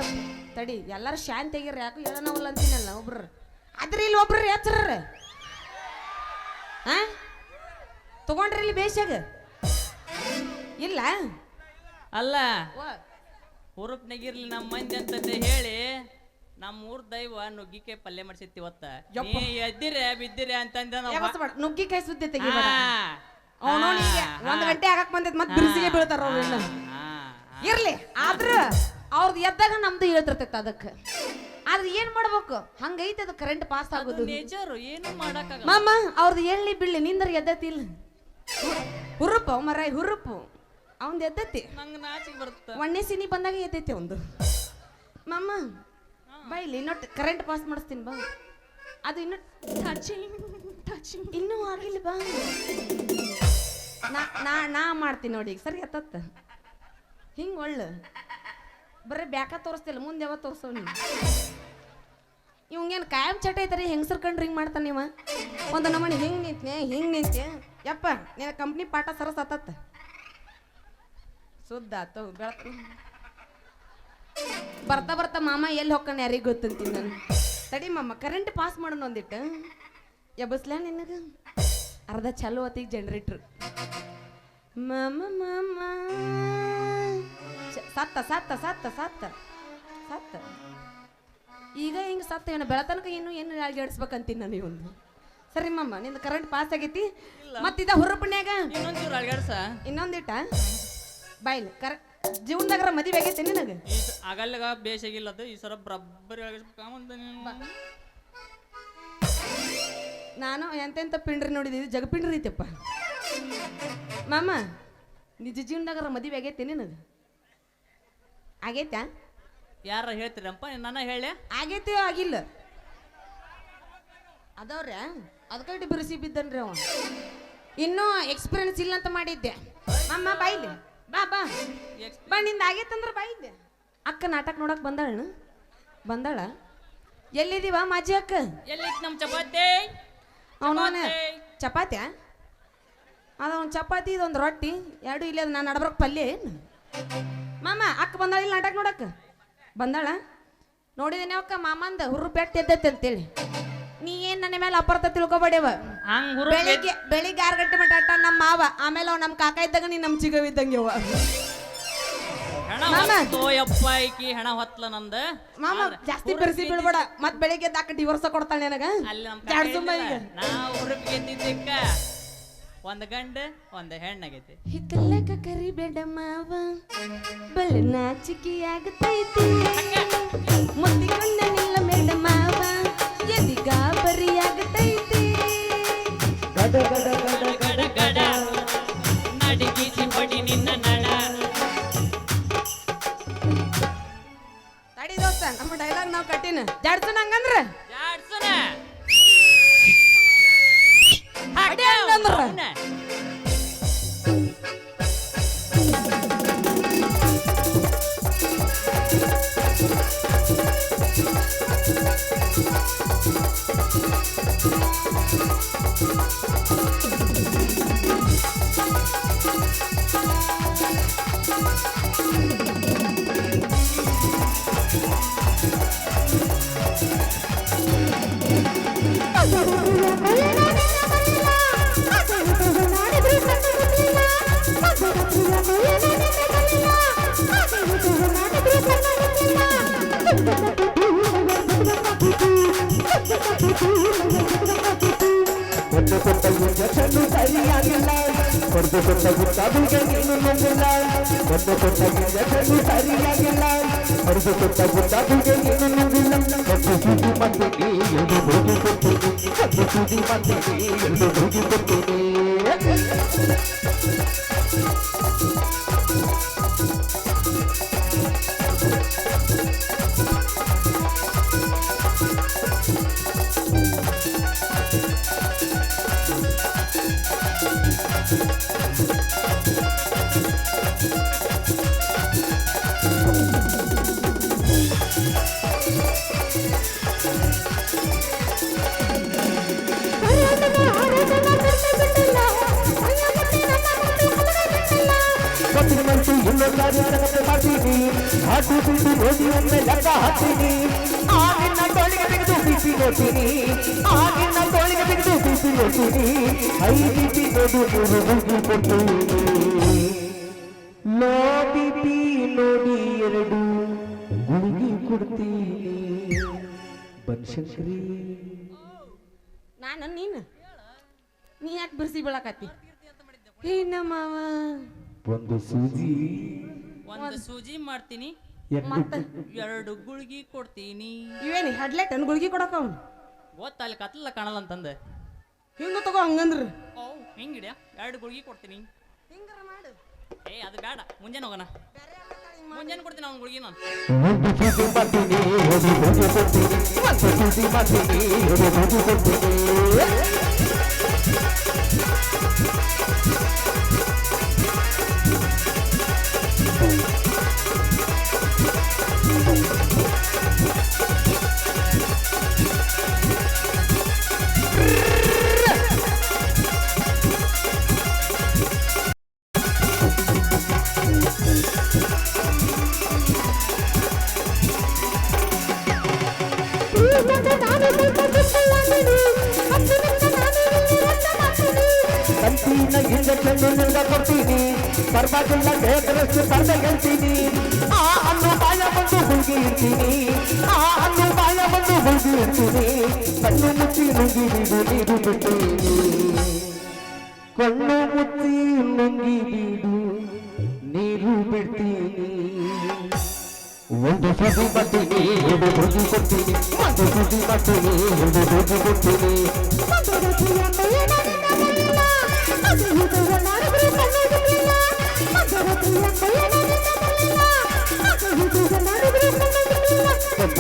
ತಡಿ ಎಲ್ಲಾರು ಶಾಂತಿಯಾಗಿರ ಯಾಕೋ ಹೇಳೋನವಲ್ಲ ಅಂತೀನಲ್ಲ ಒಬ್ರು ಆದ್ರೆ ಇಲ್ಲಿ ಒಬ್ರು ಎಚ್ಚರ ಹಾ ತಗೊಂಡ್ರಿ ಇಲ್ಲಿ ಬೇಷಾಗ ಇಲ್ಲ ಅಲ್ಲ ಹುರುಪ್ನಾಗಿರ್ಲಿ ನಮ್ಮ ಮಂದಿ ಅಂತಂದೆ ಹೇಳಿ ನಮ್ಮ ಊರ್ ದೈವ ನುಗ್ಗಿಕಾಯಿ ಪಲ್ಯ ಮಾಡಿಸಿತ್ತು ಇವತ್ತ. ನೀ ಎದ್ದಿರೆ ಬಿದ್ದಿರೆ ಅಂತಂದ ನುಗ್ಗಿಕಾಯಿ ಸುದ್ದಿ ತೆಗಿಬೇಡ. ಒಂದ್ ಗಂಟೆ ಆಗಕ್ ಬಂದೈತ್ ಮತ್ ಬಿರ್ಸಿಗೆ ಬೀಳ್ತಾರ ಅವ್ರೆಲ್ಲ. ಇರ್ಲಿ ಆದ್ರ ಅವ್ರದ್ದು ಎದ್ದಾಗ ನಮ್ದು ಹೇಳ್ತಿರ್ತೈತ ಅದಕ್ಕೆ. ಆದ್ರೆ ಏನ್ ಮಾಡ್ಬೇಕು ಹಂಗೈತೆ ಅದು ಕರೆಂಟ್ ಪಾಸ್ ಆಗೋದು ನೇಚರ್ ಏನು ಮಾಡಕ್ಕಾಗಲ್ಲ. ಮಾಮ ಅವ್ರದ್ದು ಎಳ್ಳಿ ಬೀಳ್ಲಿ ನಿಂದ್ರ ಎದ್ದತಿಲ್ಲ ಹುರುಪು ಮರ ಹುರುಪು ಅವಂದ್ ಎದ್ದತಿ ನಂಗೆ ನಾಚಿಗೆ ಬರುತ್ತೆ. ಒಣ್ಣೆ ಸಿನಿ ಬಂದಾಗ ಎದ್ದೈತಿ ಒಂದು ಮಾಮ ಬೈಲಿ ಇನ್ನೊಟ್ಟು ಕರೆಂಟ್ ಪಾಸ್ ಮಾಡಿಸ್ತೀನಿ ಬಾ. ಅದು ಇನ್ನು ಇನ್ನೂ ಆಗಿಲ್ಲ ಬಾ. ನಾ ಮಾಡ್ತೀನಿ ನೋಡಿ ಈಗ ಸರಿ ಎತ್ತ ಹಿಂಗೆ ಒಳ್ಳೆ ಬರೀ ಬ್ಯಾಕ ತೋರಿಸ್ತಿಲ್ಲ ಮುಂದೆ ಯಾವತ್ತು ತೋರಿಸೋ ನೀವು. ಇವಂಗೇನು ಕಾಯಂ ಚಟ ಐತರಿ ಹೆಂಗಸರ್ ಕಂಡ್ರೆ ಹಿಂಗೆ ಮಾಡ್ತಾನೆ ನೀವು. ಒಂದು ನಮ್ಮನೆ ಹಿಂಗೆ ನಿಂತೆ ಯಪ್ಪ ನೀನು ಕಂಪ್ನಿ ಪಾಠ ಸರಸ್ ಆತತ್ತ ಸುದ್ದ ಆತ ಬೆಳಕು ಬರ್ತಾ ಬರ್ತಾ ಮಾಮ ಎಲ್ಲಿ ಹೋಗ್ತಾನೆ ಯಾರಿಗೆ ಗೊತ್ತಂತೀನಿ ನಾನು. ತಡಿ ಮಾಮ ಕರೆಂಟ್ ಪಾಸ್ ಮಾಡೋಣ ಒಂದಿಟ್ಟು ಎಬ್ಬಸ್ಲ ನಿನಗೆ ಅರ್ಧ ಚಾಲು ಆತೀಗ ಜನ್ರೇಟ್ರ್ ಮಾಮ ಮಾಮ ಸತ್ತ ಸತ್ತ ಸತ್ತ ಸತ್ತ ಸತ್ತ ಈಗ ಹಿಂಗೆ ಸತ್ತ ಏನು ಬೆಳತನಕ ಏನು ಅಳ್ಗಾಡಿಸ್ಬೇಕಂತೀನಿ ನಾನು ಒಂದು. ಸರಿ ಮಾಮ ನಿಂದು ಕರೆಂಟ್ ಪಾಸ್ ಆಗೈತಿ ಮತ್ತಿದ ಹುರುಪಣ್ಯಾಗ ಇನ್ನೊಂಚೂರು ಅಳ್ಗಾಡ್ಸ ಇನ್ನೊಂದಿಟ ಬಾಯ್ಲಿ ಜೀವನದಾಗರ ಮದುವೆ ಆಗೈತೆ ನಿನಗೆ ಆಗಲ್ಗ ಬೇಸಾಗಿಲ್ಲ ಅದು ಈ ಸರ ಬರಬ್ಬರಿ ನಾನು ಎಂತೆಂತ ಪಿಂಡ್ರಿ ನೋಡಿದ್ದೀನಿ ಜಗಪಿಂಡ್ರಿ ಐತಪ್ಪ. ಮಾಮ ನಿಜ ಜೀವನದಾಗರ ಮದುವೆ ಆಗೈತೆ ನಿನಗೆ ಆಗೈತಾ? ಯಾರ ಹೇಳ್ತೀರಪ್ಪ ನನ್ನ ಹೇಳಿ ಆಗೈತೆ ಆಗಿಲ್ಲ ಅದವ್ರ ಅದಕ್ಕೆ ಬಿರುಸಿ ಬಿದ್ದನ್ರಿ ಅವ ಇನ್ನೂ ಎಕ್ಸ್ಪೀರಿಯನ್ಸ್ ಇಲ್ಲ ಅಂತ ಮಾಡಿದ್ದೆ. ಅಮ್ಮ ಬಾಯಿಲಿ ಬಾ ಬಾ ಬಾ ನಿಂದ ಆಗೈತಂದ್ರ ಬಾಯಿದ್ದೆ. ಅಕ್ಕ ನಾಟಕ ನೋಡಕ್ ಬಂದಾಳ ಎಲ್ಲಿದೀವ ಮಾಜಿ ಅಕ್ಕ? ಎಲ್ಲಿತ್ತು ನಮ್ಮ ಚಪಾತಿ? ಅವನವನ ಚಪಾತ್ಯಾ ಅದೊಂದು ಚಪಾತಿ ಇದೊಂದು ರೊಟ್ಟಿ ಎರಡು ಇಲ್ಲಿ ಅದು ನಾನು ನಡಬರ್ಕ್ ಪಲ್ಯ ಏನು ಮಾಮ ಅಕ್ಕ ಬಂದಾಳ ಇಲ್ಲಿ ನಾಟಕ ನೋಡಕ್ಕ ಬಂದಾಳ ನೋಡಿದೇನೆ ಅಕ್ಕ ಮಾಮಂದ ಹುರು ಬೆಟ್ಟ ಎದ್ದೈತೆ ಅಂತೇಳಿ. ನೀ ಏನ್ ನನ್ನ ಮೇಲೆ ಅಪರ್ಥ ತಿಳ್ಕೊಬೇಡವ. ಬೆಳಿಗ್ಗೆ 6 ಗಂಟೆ ಮಟ್ಟ ಅಟ್ಟ ನಮ್ಮ ಮಾವ ಆಮೇಲೆ ಅವ್ ನಮ್ಮ ಕಾಕ ಇದ್ದಾಗ ನೀ ನಮ್ಮ ಚಿಗವಿದ್ದಂಗೆ ಅವ ಹೆಣ ಹೊತ್ಲ ನಂದ ಮಾಮ ಜಾಸ್ತಿ ಬೆರೆಸಿ ಬೀಳ್ಬೇಡ ಮತ್ ಬೆಳಿಗ್ಗೆ ಎದ್ದಾಕ ಡಿವೋರ್ಸ್ ಕೊಡ್ತಾಳೆ ನನಗ. ನಾವು ಹುರುಪಿಗೆ ಎದ್ದಿದ್ದಕ್ಕ ಒಂದ್ ಗಂಡ ಒಂದ್ ಹೆಣ್ಣಾಗೈತಿ. ಹಿತ್ತಲಕ ಕರಿಬೇಡ ಮಾವ ಬಲ ನಾಚಿಕೆ ಆಗತೈತಿ ಮುತ್ತಿಕೊಂಡನಿಲ್ಲ ಮೇಡ ಮಾವ ಎದಿ ಗಾಬರಿ ಆಗತೈತಿ ಗಡ ಗಡ ಗಡ ಗಡ ಗಡ ನಡಿಗಿಸಿ ಹೊಡಿ ನಿನ್ನ ನಡ. ತಡಿ ದೋಸ್ತ ನಮ್ಮ ಡೈಲಾಗ್ ನಾವು ಕಟ್ಟಿನ ಜಾಡ್ಸೋಣ ಹಂಗಂದ್ರ ಜಾಡ್ಸೋಣ ಕೊಟ್ಟ ಇಂಜೆಕ್ಷನ್ ಸರಿಯಾಗಿಲ್ಲ ಹೊಡೆದು ಕೊಟ್ಟ ಗುತ್ತಾಬಿಗೆ ನೀನು ನುಂಗಿಲ್ಲ ಮೊನ್ನೆ ಕೊಟ್ಟ ಇಂಜೆಕ್ಷನ್ ಸರಿಯಾಗಿಲ್ಲ ಹೊಡೆದು ಕೊಟ್ಟ ಗುತ್ತಾಬಿಗೆ ನೀನು ನುಂಗಿಲ್ಲ ಒಂದು ಸೂಜಿ ಮಾಡ್ತೀನಿ ಎಂದು ಹೋಗಿ ಕೊಡ್ತೀನಿ ಒಂದು ಸೂಜಿ ಮಾಡ್ತೀನಿ ಎಂದು ಹೋಗಿ ಕೊಡ್ತೀನಿ ಮಂಚು ಇನ್ನೊಂದಾಗಿ ತಗತೆ ಮಾಡ್ತೀನಿ ಹಾಟು ಬಿಟ್ಟು ನೋಡಿ ಒಮ್ಮೆ ಲೆಕ್ಕ ಹಾಕ್ತೀನಿ ಆ ನಿನ್ನ ತೋಳಿಗೆ ತೆಗೆದು ಬಿಸಿ ನೋಡ್ತೀನಿ ಆ ನಿನ್ನ ತೋಳಿಗೆ ತೆಗೆದು ಬಿಸಿ ನೋಡ್ತೀನಿ ಐ ಬಿಸಿ ನೋಡು ನೂರು ಮುಗಿ ಕೊಡ್ತೀನಿ ಲೋ ಬಿಪಿ ನೋಡಿ ಎರಡು ಗುಳಿಗೆ ಕೊಡ್ತೀನಿ ಬನ್ಶಂಕರಿ ನಾನು ನೀನು ನೀ ಯಾಕೆ ಬಿರ್ಸಿ ಬೀಳಕತ್ತಿ ಏನ ಮಾವ ಒಂದು ಸೂಜಿ ಒಂದು ಸೂಜಿ ಮಾಡ್ತೀನಿ ಮತ್ತೆ ಎರಡು ಗುಳ್ಗಿ ಕೊಡ್ತೀನಿ ಇವೇನಿ ಹೆಡ್ಲೈಟ್ ಅನ್ ಗುಳ್ಗಿ ಕೊಡಕ ಅವ್ನು ಗೊತ್ತ ಅಲ್ಲಿ ಕತ್ಲ ಕಾಣಲ್ಲ ಅಂತಂದೆ ಹಿಂಗ ತಗೋ ಹಂಗಂದ್ರ ಓ ಹಿಂಗಿಡ್ಯಾ ಎರಡು ಗುಳ್ಗಿ ಕೊಡ್ತೀನಿ ಹಿಂಗಾರ ಮಾಡು ಏ ಅದು ಬೇಡ ಮುಂಜಾನೆ ಹೋಗೋಣ ಮುಂಜಾನೆ ಕೊಡ್ತೀನಿ ಅವ್ನ ಗುಳ್ಗಿ ನಾನು ಒಂದು ಸೂಜಿ ಮಾಡ್ತೀನಿ ಒಂದು ಗುಳಿಗೆ ಕೊಡ್ತೀನಿ ಒಂದು ಸೂಜಿ ಮಾಡ್ತೀನಿ ಒಂದು ಗುಳಿಗೆ ಕೊಡ್ತೀನಿ ಕಂಟಿನ ಇಂಜೆಕ್ಷನ್ ನಿಂದ ಕೊಡ್ತೀನಿ ಪರವಾಗಿಲ್ಲ ಬೇಕರಷ್ಟು ಪರ್ದೆ ಗೆಲ್ತೀನಿ ಆ ಅನ್ನು ಬಾಯ ಬಂದು ಹುಡುಗಿ ಇರ್ತೀನಿ ಆ ಅನ್ನು ಬಾಯ ಬಂದು ಹುಡುಗಿ ಇರ್ತೀನಿ ಕಣ್ಣು ಮುಚ್ಚಿ ನುಂಗಿ ಬಿಡು ನೀರು ಬಿಡ್ತೀನಿ ಕಣ್ಣು ಮುಚ್ಚಿ ನುಂಗಿ ಬಿಡು ನೀರು ಬಿಡ್ತೀನಿ ಒಂದು ಸುದ್ದಿ ಮಾಡ್ತೀನಿ ಎರಡು ರುಜಿ ಕೊಡ್ತೀನಿ ಒಂದು ಸುದ್ದಿ ಮಾಡ್ತೀನಿ ಎರಡು ರುಜಿ ಕೊಡ್ತೀನಿ ಒಂದು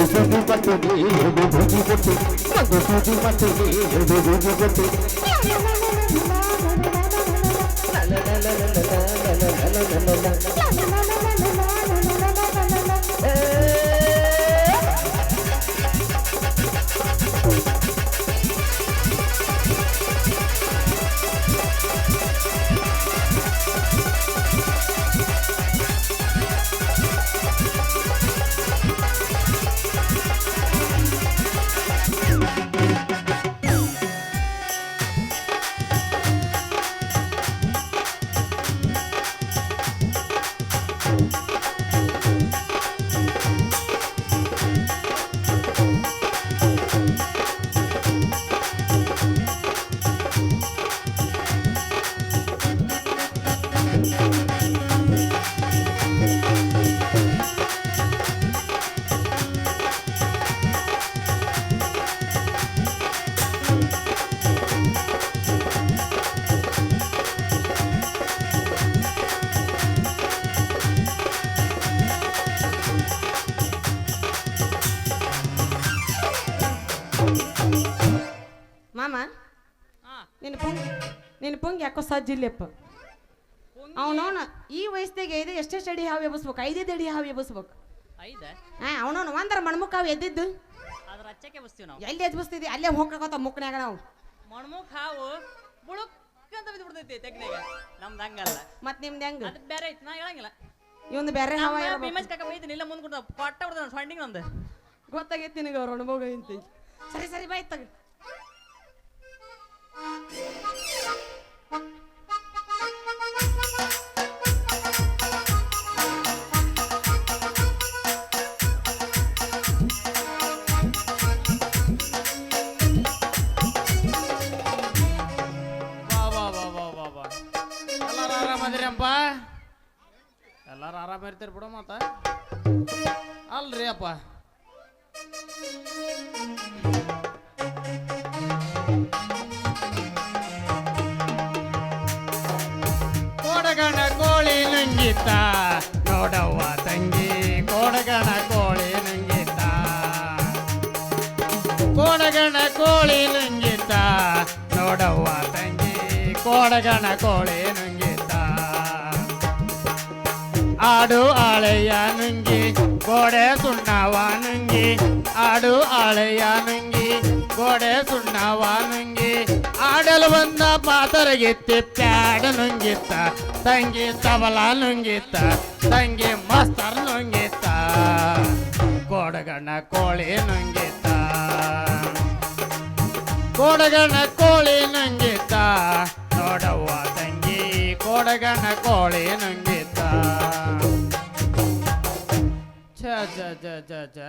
ಸುದ್ದಿ ಮಾಡ್ತೀನಿ ಎರಡು ರುಜಿ ಕೊಡ್ತೀನಿ ಒಂದು ಸುದ್ದಿ ಮಾಡ್ತೀನಿ ಎರಡು ರುಜಿ ಕೊಡ್ತೀನಿ ಮಾಮ ನಿನ್ನ ಪುಂಗ್ ಯಾಕೋ ಸಜ್ಜಿಲ್ಲಪ್ಪ ಅವನವನ ಈ ವಯಸ್ಸಿಗೆ ಇದೆ ಎಷ್ಟೆಷ್ಟು ಅಡಿ ಹಾವು ಎಬ್ಬಿಸ್ಬೇಕು 5 ಅಡಿ ಹಾವು ಎಬ್ಬಿಸ್ಬೇಕು ಐದ ಅವನವನು ಒಂದರ ಮಣ್ಮುಖ ಹಾವು ಎದ್ದಿದ್ದು ಅದ್ರ ಹಚ್ಚಕ್ಕೆ ಬಸ್ತೀವಿ ನಾವು ಎಲ್ಲಿ ಎದ್ಬಿಸ್ತಿದ್ವಿ ಅಲ್ಲೇ ಹೋಗ್ಕೋತ ಮುಕ್ಕನ್ಯಾಗ ನಾವು ಮಣ್ಮುಖ ಹಾವು ಬುಳುಕ್ ಅಂತ ಬಿದ್ದು ಬಿಡ್ತೈತಿ ತೆಗ್ನಾಗ ನಮ್ದು ಹಂಗಲ್ಲ ಮತ್ ನಿಮ್ದು ಹೆಂಗ ಅದು ಬೇರೆ ಐತಿ ನಾ ಹೇಳಂಗಿಲ್ಲ ಇವಂದು ಬೇರೆ ಹಾವ ಭೀಮಸ್ ಕಾಕ ಬೈತೀನಿ ಇಲ್ಲ ಮುಂದೆ ಕೊಡ್ತಾವ ಪಟ್ಟ ಬಿಡ್ತಾನ ಸೊಂಡಿಗೆ ನಮ್ದು ಗೊತ್ತಾಗೈತಿ ನಿನಗೆ ಅವ್ರ ಅನುಭವ ಐತಿ ಸರಿ ಸರಿ ಬಾಯ್ ತಗ ಎಲ್ಲಾರು ಆರಾಮ ಇರ್ತೀರಿ ಬಿಡು ಮತ್ತ ಅಲ್ರಿ ಅಪ್ಪ ಕೋಡಗಣ ಕೋಳಿ ನುಂಗಿತ್ತ ನೋಡವ್ವ ತಂಗಿ ಕೋಡಗಣ ಕೋಳಿ ನುಂಗಿತ್ತ ಕೋಡಗಣ ಕೋಳಿ ನುಂಗಿತ್ತ ನೋಡವ್ವ ತಂಗಿ ಕೋಡಗಣ ಕೋಳಿ ನುಂಗಿತ್ತ ಆಡು ಆಳೆಯ ನುಂಗಿ ಗೋಡೆ ಸುಣ್ಣವ ನುಂಗಿ ಆಡು ಆಳೆಯ ನುಂಗಿ ಗೋಡೆ ಸುಣ್ಣವ ನುಂಗಿ ಆಡಲು ಬಂದ ಪಾತರಗಿತ್ತಿ ಪ್ಯಾಡ ನುಂಗಿತ್ತ ತಂಗಿ ತಬಲ ನುಂಗಿತ್ತ ತಂಗಿ ಮಸ್ತರ್ ನುಂಗಿತ್ತ ಕೋಡಗಣ ಕೋಳಿ ನುಂಗಿತ್ತ ಕೋಡಗಣ ಕೋಳಿ ನುಂಗಿತ್ತ ನೋಡವ್ವ ತಂಗಿ ಕೋಡಗಣ ಕೋಳಿ ನುಂಗಿತ್ತ ಛ ಛ ಛ ಛ ಛ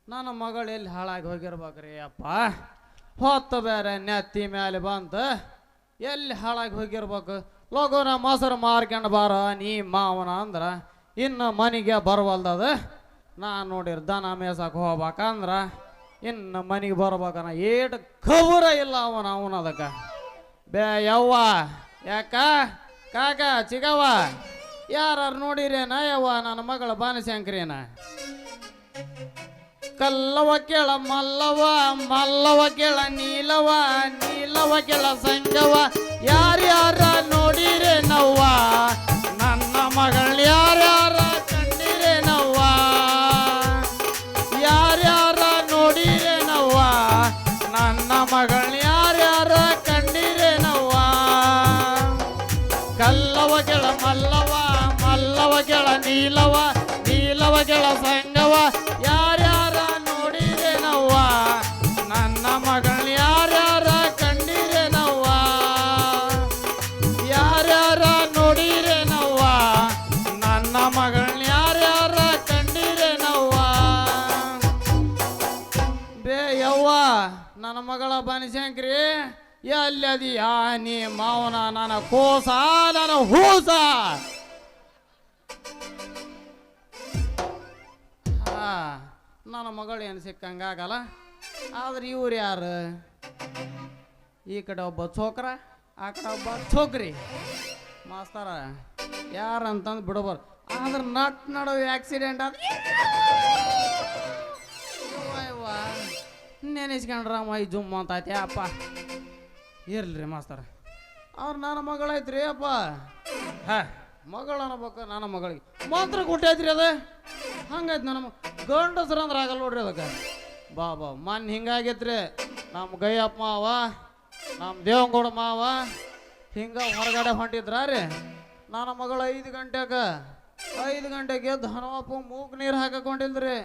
ನನ್ನ ಮಗಳು ಎಲ್ಲಿ ಹಾಳಾಗಿ ಹೋಗಿರ್ಬೇಕ್ರಿ ಅಪ್ಪ ಹೊತ್ತು ಬೇರೆ ನೆತ್ತಿ ಮೇಲೆ ಬಂತು ಎಲ್ಲಿ ಹಾಳಾಗಿ ಹೋಗಿರ್ಬೇಕು ಲಗುನ ಮೊಸರು ಮಾರ್ಕೊಂಡು ಬಾರ ನೀ ಮಾವನ ಅಂದ್ರೆ ಇನ್ನು ಮನೆಗೆ ಬರವಲ್ದದ ನಾನು ನೋಡಿರ್ ದನ ಮೇಸಕ್ಕೆ ಹೋಗ್ಬೇಕಂದ್ರೆ ಇನ್ನು ಮನೆಗೆ ಬರ್ಬೇಕನ್ನ ಏಟು ಖಬರ ಇಲ್ಲ ಅವನದಕ್ಕೆ ಬೇ ಯವ್ವ ಯಾಕ ಕಾಕ ಚಿಗವ್ವ ಯಾರು ನೋಡಿರೇನ ಯವ್ವ ನನ್ನ ಮಗಳ ಬಾನಶಂಕರೇನ ಕಲ್ಲವ ಕೇಳ ಮಲ್ಲವ ಮಲ್ಲವ ಕೇಳ ನೀಲವ ನೀಲವ ಕೇಳ ಸಂಗವ ಯಾರ್ಯಾರ ನೋಡಿರೇನವ್ವ ನನ್ನ ಮಗಳು ಯಾರ್ಯಾರ ಕಂಡಿರೇನವ್ವ ಯಾರ್ಯಾರ ನೋಡಿರೇನವ್ವ ನನ್ನ ಮಗಳು ಯಾರ್ಯಾರ ಕಂಡಿರೇನವ್ವ ಕಲ್ಲವ ಗೆಳ ಮಲ್ಲವ ಮಲ್ಲವ ಗೆಳ ನೀಲವ ನೀಲವ ಗೆಳ ಸಂಗವ ಯಾರ್ಯಾರ ನೋಡಿರೇನವ್ವ ನನ್ನ ಮಗಳು ಯಾರ್ಯಾರ ಕಂಡಿರೇನವ್ವ ಯಾರ್ಯಾರ ನೋಡಿರೇನವ್ವ ನನ್ನ ಮಗಳು ಯಾರ್ಯಾರ ಕಂಡಿರೇನವ್ವ ಬೇ ಯವ್ವ ನನ್ನ ಮಗಳ ಬನಶಂಕರಿ ಎಲ್ಲದಿಯಾ ನೀ ಮಾವನ ನನ್ನ ಕೋಸ ನನ್ನ ಹೂಸ ನನ್ನ ಮಗಳು ಏನು ಸಿಕ್ಕಂಗಾಗಲ್ಲ ಆದ್ರೆ ಇವ್ರು ಯಾರು ಈ ಕಡೆ ಒಬ್ಬ ಛೋಕ್ರ ಆ ಕಡೆ ಒಬ್ಬ ಛೋಕ್ರಿ ಮಾಸ್ತರ ಯಾರಂತಂದು ಬಿಡಬಾರ್ದು ಆದ್ರೆ ನಟ್ ನಡುವೆ ಆಕ್ಸಿಡೆಂಟ್ ಆದ ನೆನೆಸ್ಕೊಂಡ್ರ ಮೈ ಜುಮ್ ಅಂತೈತಿ ಅಪ್ಪ ಇರ್ಲಿ ಮಾಸ್ತರ ಅವ್ರು ನನ್ನ ಮಗಳೈತ್ರಿ ಅಪ್ಪ ಹಾ ಮಗಳು ಅನ್ನಬೇಕು ನನ್ನ ಮಗಳಿಗೆ ಮಾತ್ರ ಕೊಟ್ಟೈತ್ರಿ ಅದ ಹಂಗೈತಿ ನನ್ನ ಗಂಡಸ್ರ ಅಂದ್ರೆ ಆಗಲ್ಲ ನೋಡ್ರಿ ಅದಕ್ಕೆ ಬಾ ಬಾ ಮೊನ್ನೆ ಹಿಂಗಾಗೈತ್ರಿ ನಮ್ಮ ಗಯ್ಯಪ್ಪ ಮಾವ ನಮ್ಮ ದೇವಂಗೌಡ ಮಾವ ಹಿಂಗ ಹೊರಗಡೆ ಹೊಂಟಿದ್ರ ರೀ ನನ್ನ ಮಗಳು 5 ಗಂಟೆಗೆ ಎದ್ದು ಹನುಮಪ್ಪ ಮೂಗ್ ನೀರು ಹಾಕೊಂಡಿಲ್ರಿ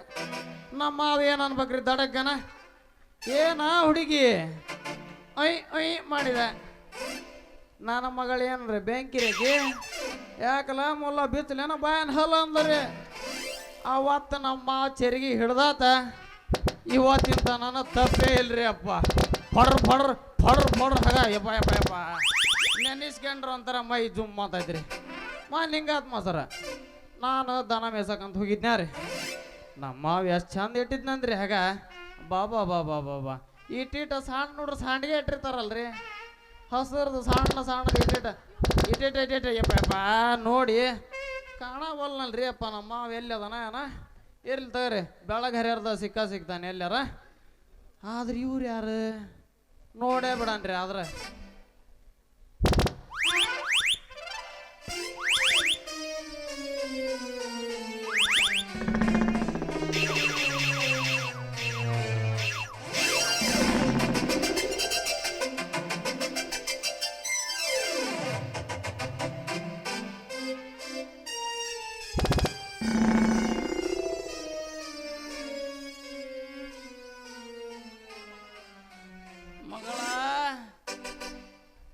ನಮ್ಮ ಮಾವ ಏನು ಅನ್ಬೇಕ್ರಿ ದಡಕ್ಕನ ಏನ ಹುಡುಗಿ ಒಯ್ ಒಯ್ ಮಾಡಿದೆ ನನ್ನ ಮಗಳು ಏನ್ರಿ ಬೆಂಕಿರೇಕಿ ಯಾಕಲ್ಲ ಮುಲ್ಲ ಬಿತ್ತಲೇನ ಬಾಯನ್ ಹಲ್ಲ ಅಂದ್ರಿ ಅವತ್ತು ನಮ್ಮ ಚೆರಿಗೆ ಹಿಡ್ದಾತ ಇವತ್ತಿಂತ ನನ್ನ ತಪ್ಪೇ ಇಲ್ರಿ ಅಪ್ಪ ಫಡ್ರ್ ಫಡ್ರ್ ಫಡ್ರ್ ಫಡ್ರ್ ಹಾಗ ಯಪ್ಪ ಯಪ್ಪ ಯಪ್ಪ ನೆನೆಸ್ಕೊಂಡ್ರು ಅಂತಾರ ಮೈ ಜುಮ್ ಮಾತೈತ್ರಿ ಹಿಂಗಾತ್ ಮಾಸರ ನಾನು ದನ ಮೇಸಕಂತ ಹೋಗಿದ್ನ್ಯಾ ರೀ ನಮ್ಮ ಎಷ್ಟು ಚಂದ ಇಟ್ಟಿದ್ನಂದ್ರಿ ಹಾಗ ಬಾಬಾ ಬಾಬಾ ಬಾಬಾ ಇಟ್ಟಿಟ ಸಣ್ಣ ನೋಡ್ರಿ ಸಾಂಡಿಗೆ ಇಟ್ಟಿರ್ತಾರಲ್ರಿ ಹಸಿರ್ದು ಸಣ್ಣ ಸಣ್ಣದು ಇಟ್ಟಿಟ ಯಪ್ಪ ನೋಡಿ ಕಾಣವಲ್ನಲ್ರಿ ಅಪ್ಪ ನಮ್ಮ ಎಲ್ಲಿ ಅದನ ಏನ ಇರ್ಲಿ ತಗೋರಿ ಬೆಳಗ್ಗೆ ಹರಿಯರ್ದ ಸಿಗ್ತಾನೆ ಎಲ್ಲಾರ ಆದ್ರೆ ಇವ್ರು ಯಾರು ನೋಡೇ ಬಿಡನ್ರಿ ಆದ್ರೆ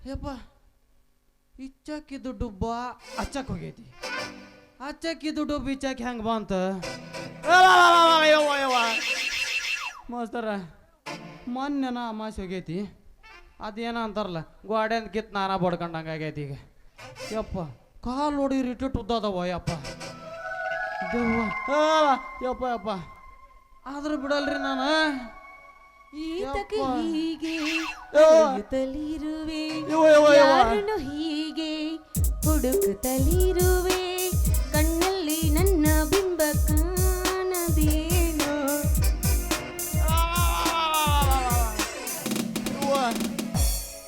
ಯಪ್ಪ ಇಚ್ಚಕ್ಕಿದ್ದು ಡುಬ್ಬ ಅಚ್ಚಕ್ ಹೋಗೈತಿ ಅಚ್ಚಕ್ಕಿದ್ದು ಡುಬ್ಬ ಇಚ್ಚಕ್ಕೆ ಹೆಂಗೆ ಬಂತ ಮಾಸ್ತರ ಮೊನ್ನೆನ ಅಮಾಸೆ ಹೋಗೈತಿ ಅದೇನ ಅಂತಾರಲ್ಲ ಗೋಡೆ ಕಿತ್ ನಾನಾ ಬಡ್ಕೊಂಡಂಗೆ ಆಗೈತಿ ಈಗ ಯಪ್ಪ ಕಾಲು ಹೊಡಿರಿ ಇಟ್ಟು ಉದ್ದದವ ಯಪ್ಪ ದೆವ್ವ. ಯಪ್ಪ ಯಪ್ಪ ಆದ್ರೂ ಬಿಡಲ್ರಿ ನಾನು ಈತಕ್ಕೆ ಯಪ್ಪ. ಹೀಗೆ ಯವ್ವ. ಹುಡುಕುತ್ತಲಿರುವೆ ಯವ್ವ, ಯವ್ವ, ಯವ್ವ. ಯಾರನ್ನು ಹೀಗೆ ಹುಡುಕುತ್ತಲಿರುವೆ ಕಣ್ಣಲ್ಲಿ ನನ್ನ ಬಿಂಬ ಕಾಣದೇನೋ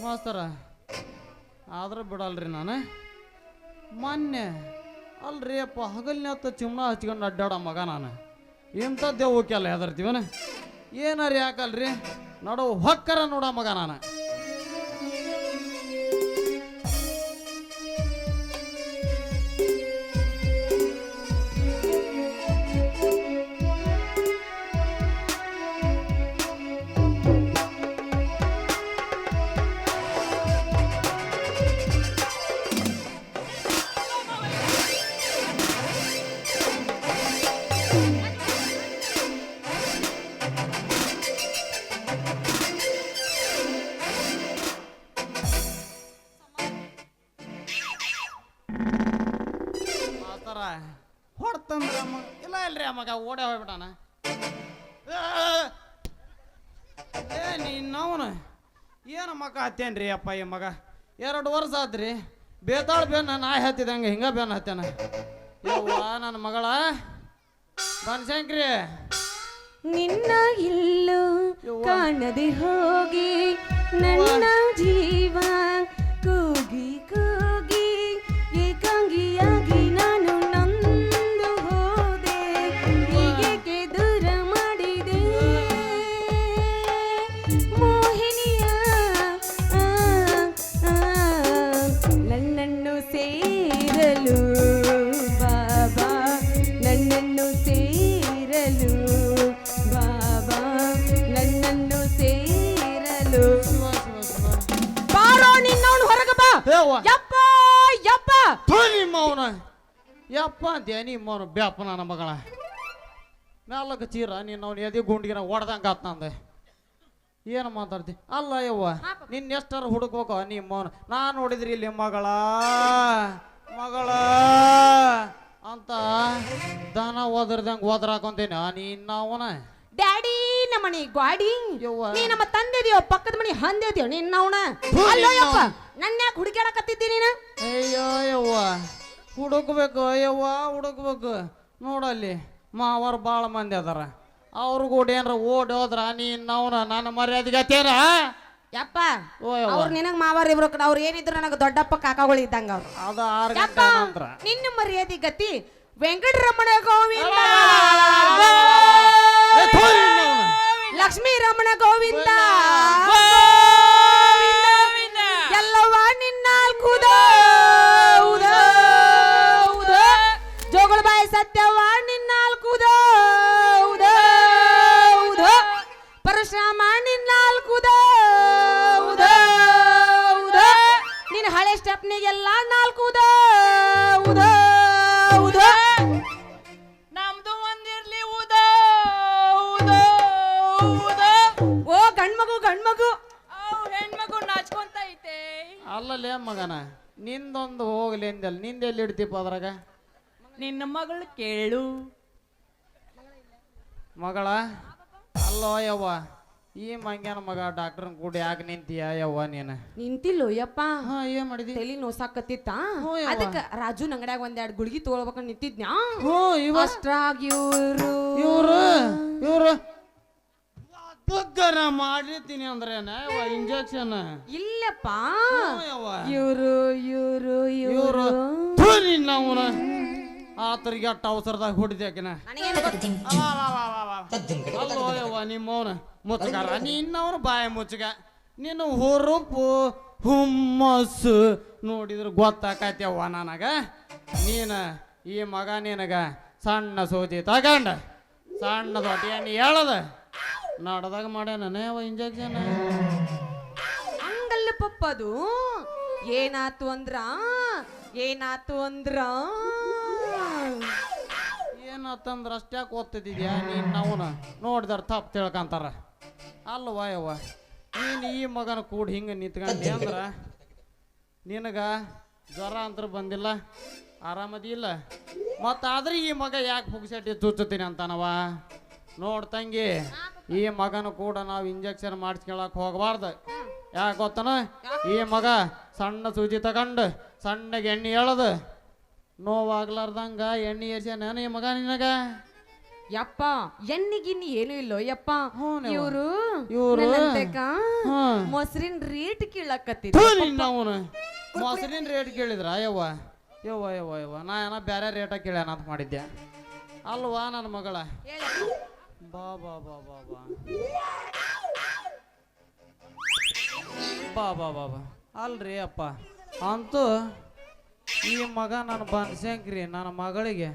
ಮಾಸ್ತರ ಆದ್ರೂ ಬಿಡಲ್ರಿ ನಾನು ಮೊನ್ನೆ ಅಲ್ರಿ ಅಪ್ಪ ಹಗಲ್ನತ್ತ ಚಿಮ್ನ ಹಚ್ಕೊಂಡು ಅಡ್ಡಾಡ ಮಗ ನಾನು ಇಂಥ ದೇವಕ್ಕೆಲ್ಲ ಹೆದರ್ತೀವನ ಏನಾರ ಯಾಕಲ್ರಿ ನೋಡು ಹೊಕ್ಕರ ನೋಡ ಮಗ ನಾನು ಮಾಸ್ತರ ಹೊಡ್ತಂದ್ರ ಮಗ ಇಲ್ಲ ಇಲ್ರಿ ಆ ಮಗ ಓಡೇ ಹೋಗ್ಬಿಟ್ಟಾನ ಏ ನೀನವನು ಏನು ಮಗ ಹತ್ತೇನ್ರಿ ಅಪ್ಪ ಈ ಮಗ 2 ವರ್ಷ ಆತ್ರಿ ಬೇತಾಳ ಬೆನ್ನ ನಾಯಿ ಹತ್ತಿದಂಗೆ ಹಿಂಗ ಬೆನ್ನ ಹತ್ತೇನ ಯವ್ವ ನನ್ನ ಮಗಳ ಬನ್ಶಂಕ್ರಿ ನಿನ್ನ ಇಲ್ಲೂ ಯವ್ವ. ಕಾಣದೆ ಹೋಗಿ ನನ್ನ ಜೀವ ಕೂಗಿ ಕೂಗಿ ಏಕಾಂಗಿಯಾಗಿ ನಾನು ನೊಂದು ಹೋದೆ ಹೀಗೇಕೆ ದೂರ ಮಾಡಿದೆ ಮೋಹಿನಿಯ ಆ, ಆ, ನನ್ನನ್ನು ಸೇರಲು ಬಾಬಾ ನನ್ನನ್ನು ಸೇರಲು ಬಾಬಾ ನನ್ನನ್ನು ಸೇರಲು ಬಾರೋ ನಿನ್ನವನು ಹೊರಗೆ ಬಾ ಯವ್ವ ಯಪ್ಪ ಯಪ್ಪ ನಿಮ್ಮವನ ಯಪ್ಪ ಅಂತೀಯ ನಿಮ್ಮವನು ಬ್ಯಾಪ ನನ್ನ ಮಗಳ ಮ್ಯಾಲಕ್ಕೆ ಚೀರ ನೀನು ಅವ್ನು ಎದೆ ಗುಂಡಿಗೆ ಹೊಡ್ದಂಗೆ ಆತ್ ನಂದೆ ಏನು ಮಾತಾಡ್ತಿ ಅಲ್ಲ ಯವ್ವ ನಿನ್ನ ಎಷ್ಟಾರ ಹುಡುಕ್ಬೇಕು ನಿಮ್ಮವನು ನಾನು ನೋಡಿದ್ರಿ ಇಲ್ಲಿ ಮಗಳ ಮಗಳ ಅಂತ ದನ ಓದ್ರದಂಗೆ ಓದ್ರಾಕೊಂತೇನೆ ನಿನ್ನವನ ಡ್ಯಾಡಿ ನಮ್ಮನಿ ಗ್ವಾಡಿ ಯವ್ವ. ನೀ ನಮ್ಮ ತಂದೆದಿಯೋ ಪಕ್ಕದ ಮನಿ ಹಂದೇದಿಯೋ ನಿನ್ನವನ ಅಲ್ಲೋ ಯಪ್ಪ ನನ್ನ ಯಾಕೆ ಹುಡುಕ್ಯಾಡಕತ್ತಿದ್ದಿ ನೀನು ಅಯ್ಯೋ ಯವ್ವ ಹುಡುಕ್ಬೇಕು ಯವ್ವ ಹುಡುಕ್ಬೇಕು ನೋಡಲ್ಲಿ ಮಾವರು ಭಾಳ ಮಂದಿ ಅದಾರ ಅವ್ರ ಕೂಡ ಏನಾರ ಓಡಿ ಹೋದ್ರ ನೀನವನ ನನ್ನ ಮರ್ಯಾದೆಗೆ ತೇರ ಯಪ್ಪ ಓ ಯವ್ವ. ಅವ್ರು ನಿನಗ್ ಮಾವಾರ ಇಬ್ರು ಅವ್ರು ಏನಿದ್ರು ನನಗೆ ದೊಡ್ಡಪ್ಪ ಕಾಕಾಗಳು ಇದ್ದಂಗ ಅವ್ರು ಅದು 6 ಯಪ್ಪ ಗಂಟೆ ನಂತರ ನಿನ್ನ ಮರ್ಯಾದೆ ಗತಿ ವೆಂಕಟರಮಣ ಗೋವಿಂದ ಏ, ಥು ನಿನ್ನವ್ನ. ಲಕ್ಷ್ಮೀ ರಮಣ ಗೋವಿಂದ ಎಲ್ಲವ ನಿನ್ನ ಜೋಗಳ ಬಾಯಿ ಸತ್ಯವ ನಿನ್ನ ಪರಶುರಾಮ ನಿನ್ನ ನಿನ್ನ ಹಳೆ ಸ್ಟೆಪ್ನಿಗೆಲ್ಲ 4 ನಮ್ದು ಒಂದಿರ್ಲಿ ಉದೋ ಉದೋ ಉದೋ ಓ ಗಂಡ್ಮಗು ಅವ್ ಹೆಣ್ಮಗು ನಾಚ್ಕೊಂತ ಐತೆ ಅಲ್ಲಲ್ಲೇ ಮಗನ ನಿಂದೊಂದು ಹೋಗ್ಲಿ ಅಂದಲ್ಲ ನಿಂದೆಲ್ಲಿ ಇಡ್ತೀಪ ಅದ್ರಾಗ ನಿನ್ನ ಮಗಳು ಕೇಳು ಮಗಳ ಅಲ್ಲೋ ಯವ್ವ ಈ ಮಂಗ್ಯಾನ ಮಗ ಡಾಕ್ಟರ್ನ ಕೂಡ ಯಾಕೆ ನಿಂತೀಯ ಯವ್ವ ನೀನು ನಿಂತಿಲ್ಲೋ ಯಪ್ಪ ಹಾ ಏನ್ ಮಾಡಿದಿ ತಲಿ ನೋಸಾಕತ್ತಿತ್ತ ಹ್ಞೂ ಯವ್ವ. ಅದಕ್ಕ ರಾಜು ಅಂಗಡ್ಯಾಗ 2 ಗುಳಿಗಿ ತಗೊಳ್ಬೇಕ ನಿಂತಿದ್ನ್ಯಾ ಹ್ಞೂ ಇವ ಅಷ್ಟ್ರಾಗಿ ಇವ್ರು ಬಗ್ಗರ ಮಾಡಿರ್ತೀನಿ ಅಂದ್ರೆ ಇಂಜೆಕ್ಷನ್ ಇಲ್ಲಪ್ಪ ಯವ್ವ ಇವ್ರು ಇವ್ರು ಅವನ ಆತರಿಗೆ ಅಟ್ಟ ಅವಸರದಾಗ ಹೊಡಿದ್ಯಾಕಿನ ನನಗೇನು ಗೊತ್ತು ಅಲ್ಲೋ ಯವ್ವ ನಿಮ್ಮವನ ಮುಚ್ಚಗಾರ ನಿನ್ನವನು ಬಾಯ ಮುಚ್ಚಗ ನಿನ್ನ ಹುರುಪು ಹುಮ್ಮಸ್ಸು ನೋಡಿದ್ರೆ ಗೊತ್ತಾಕತ್ಯವ್ವ ನನಗ ನೀನ ಈ ಮಗ ನಿನಗ ಸಣ್ಣ ಸೂಜಿ ತಗಂಡ ಸಣ್ಣ ದೊಡ್ಡ ಎಣ್ಣೆ ಹೇಳದ ನಡ್ದಾಗ ಮಾಡ್ಯಾನ ಯವ್ವ ಇಂಜೆಕ್ಷನ್ ಹಂಗಲ್ಲ ಪಪ್ಪದು ಏನಾತು ಅಂದ್ರ ಏನತ್ತಂದ್ರ ಅಷ್ಟ್ಯಾಕೆ ಓದ್ತಿದ್ಯಾ ನೀನ್ ಅವನ ನೋಡಿದಾರ ತಪ್ಪು ತಿಳ್ಕಂತಾರ ಅಲ್ವಾ ಯವ್ವ ನೀನು ಈ ಮಗನ ಕೂಡ ಹಿಂಗೆ ನಿಂತ್ಕೊಂಡಿ ಅಂದ್ರ ನಿನಗ ಜ್ವರ ಅಂತ ಬಂದಿಲ್ಲ, ಆರಾಮದಿ ಇಲ್ಲ. ಮತ್ತಾದ್ರೆ ಈ ಮಗ ಯಾಕೆ ಪುಗ್ಸೆಟ್ಟಿ ಚುಚ್ಚುತ್ತೀನಿ ಅಂತಾನವ. ನೋಡ್ ತಂಗಿ, ಈ ಮಗನ ಕೂಡ ನಾವು ಇಂಜೆಕ್ಷನ್ ಮಾಡಿಸ್ಕೊಳಕ್ ಹೋಗಬಾರ್ದು. ಯಾಕೆ ಗೊತ್ತನ, ಈ ಮಗ ಸಣ್ಣ ಸೂಜಿ ತಗೊಂಡು ಸಣ್ಣಗೆ ಎಣ್ಣೆ ಎಳದು ನೋವಾಗ್ಲಾರ್ದಂಗ ಎಣ್ಣೆ ಏರ್ಸ್ಯಾನ ಈ ಮಗ ನಿನಗ. ಯಪ್ಪ ಎಣ್ಣಿಗಿನ್ನಿ ಏನು ಇಲ್ಲೋ ಯಪ್ಪ. ಹ್ಞೂನವ್ವ. ಇವ್ರು ಹ್ಮ್. ಮೊಸರಿನ ರೇಟ್ ಕೀಳಕತ್ತಿದ್ರು. ಅವನು ಮೊಸರಿನ ರೇಟ್ ಕೇಳಿದ್ರ ಯವ್ವ ಯವ್ವ ಯವ್ವ ಯವ್ವ, ನಾ ಏನೋ ಬೇರೆ ರೇಟ ಕೇಳ್ಯಾನ ಅಂತ ಮಾಡಿದ್ದೆ ಅಲ್ವಾ ನನ್ನ ಮಗಳ. ಬಾ ಬಾ ಬಾ ಬಾ ಬಾ ಬಾ ಬಾ ಬಾ ಬಾ ಅಲ್ರಿ ಅಪ್ಪ, ಅಂತೂ ಈ ಮಗ ನನ್ನ ಬನ್ಸಂಕ್ರಿ ನನ್ನ ಮಗಳಿಗೆ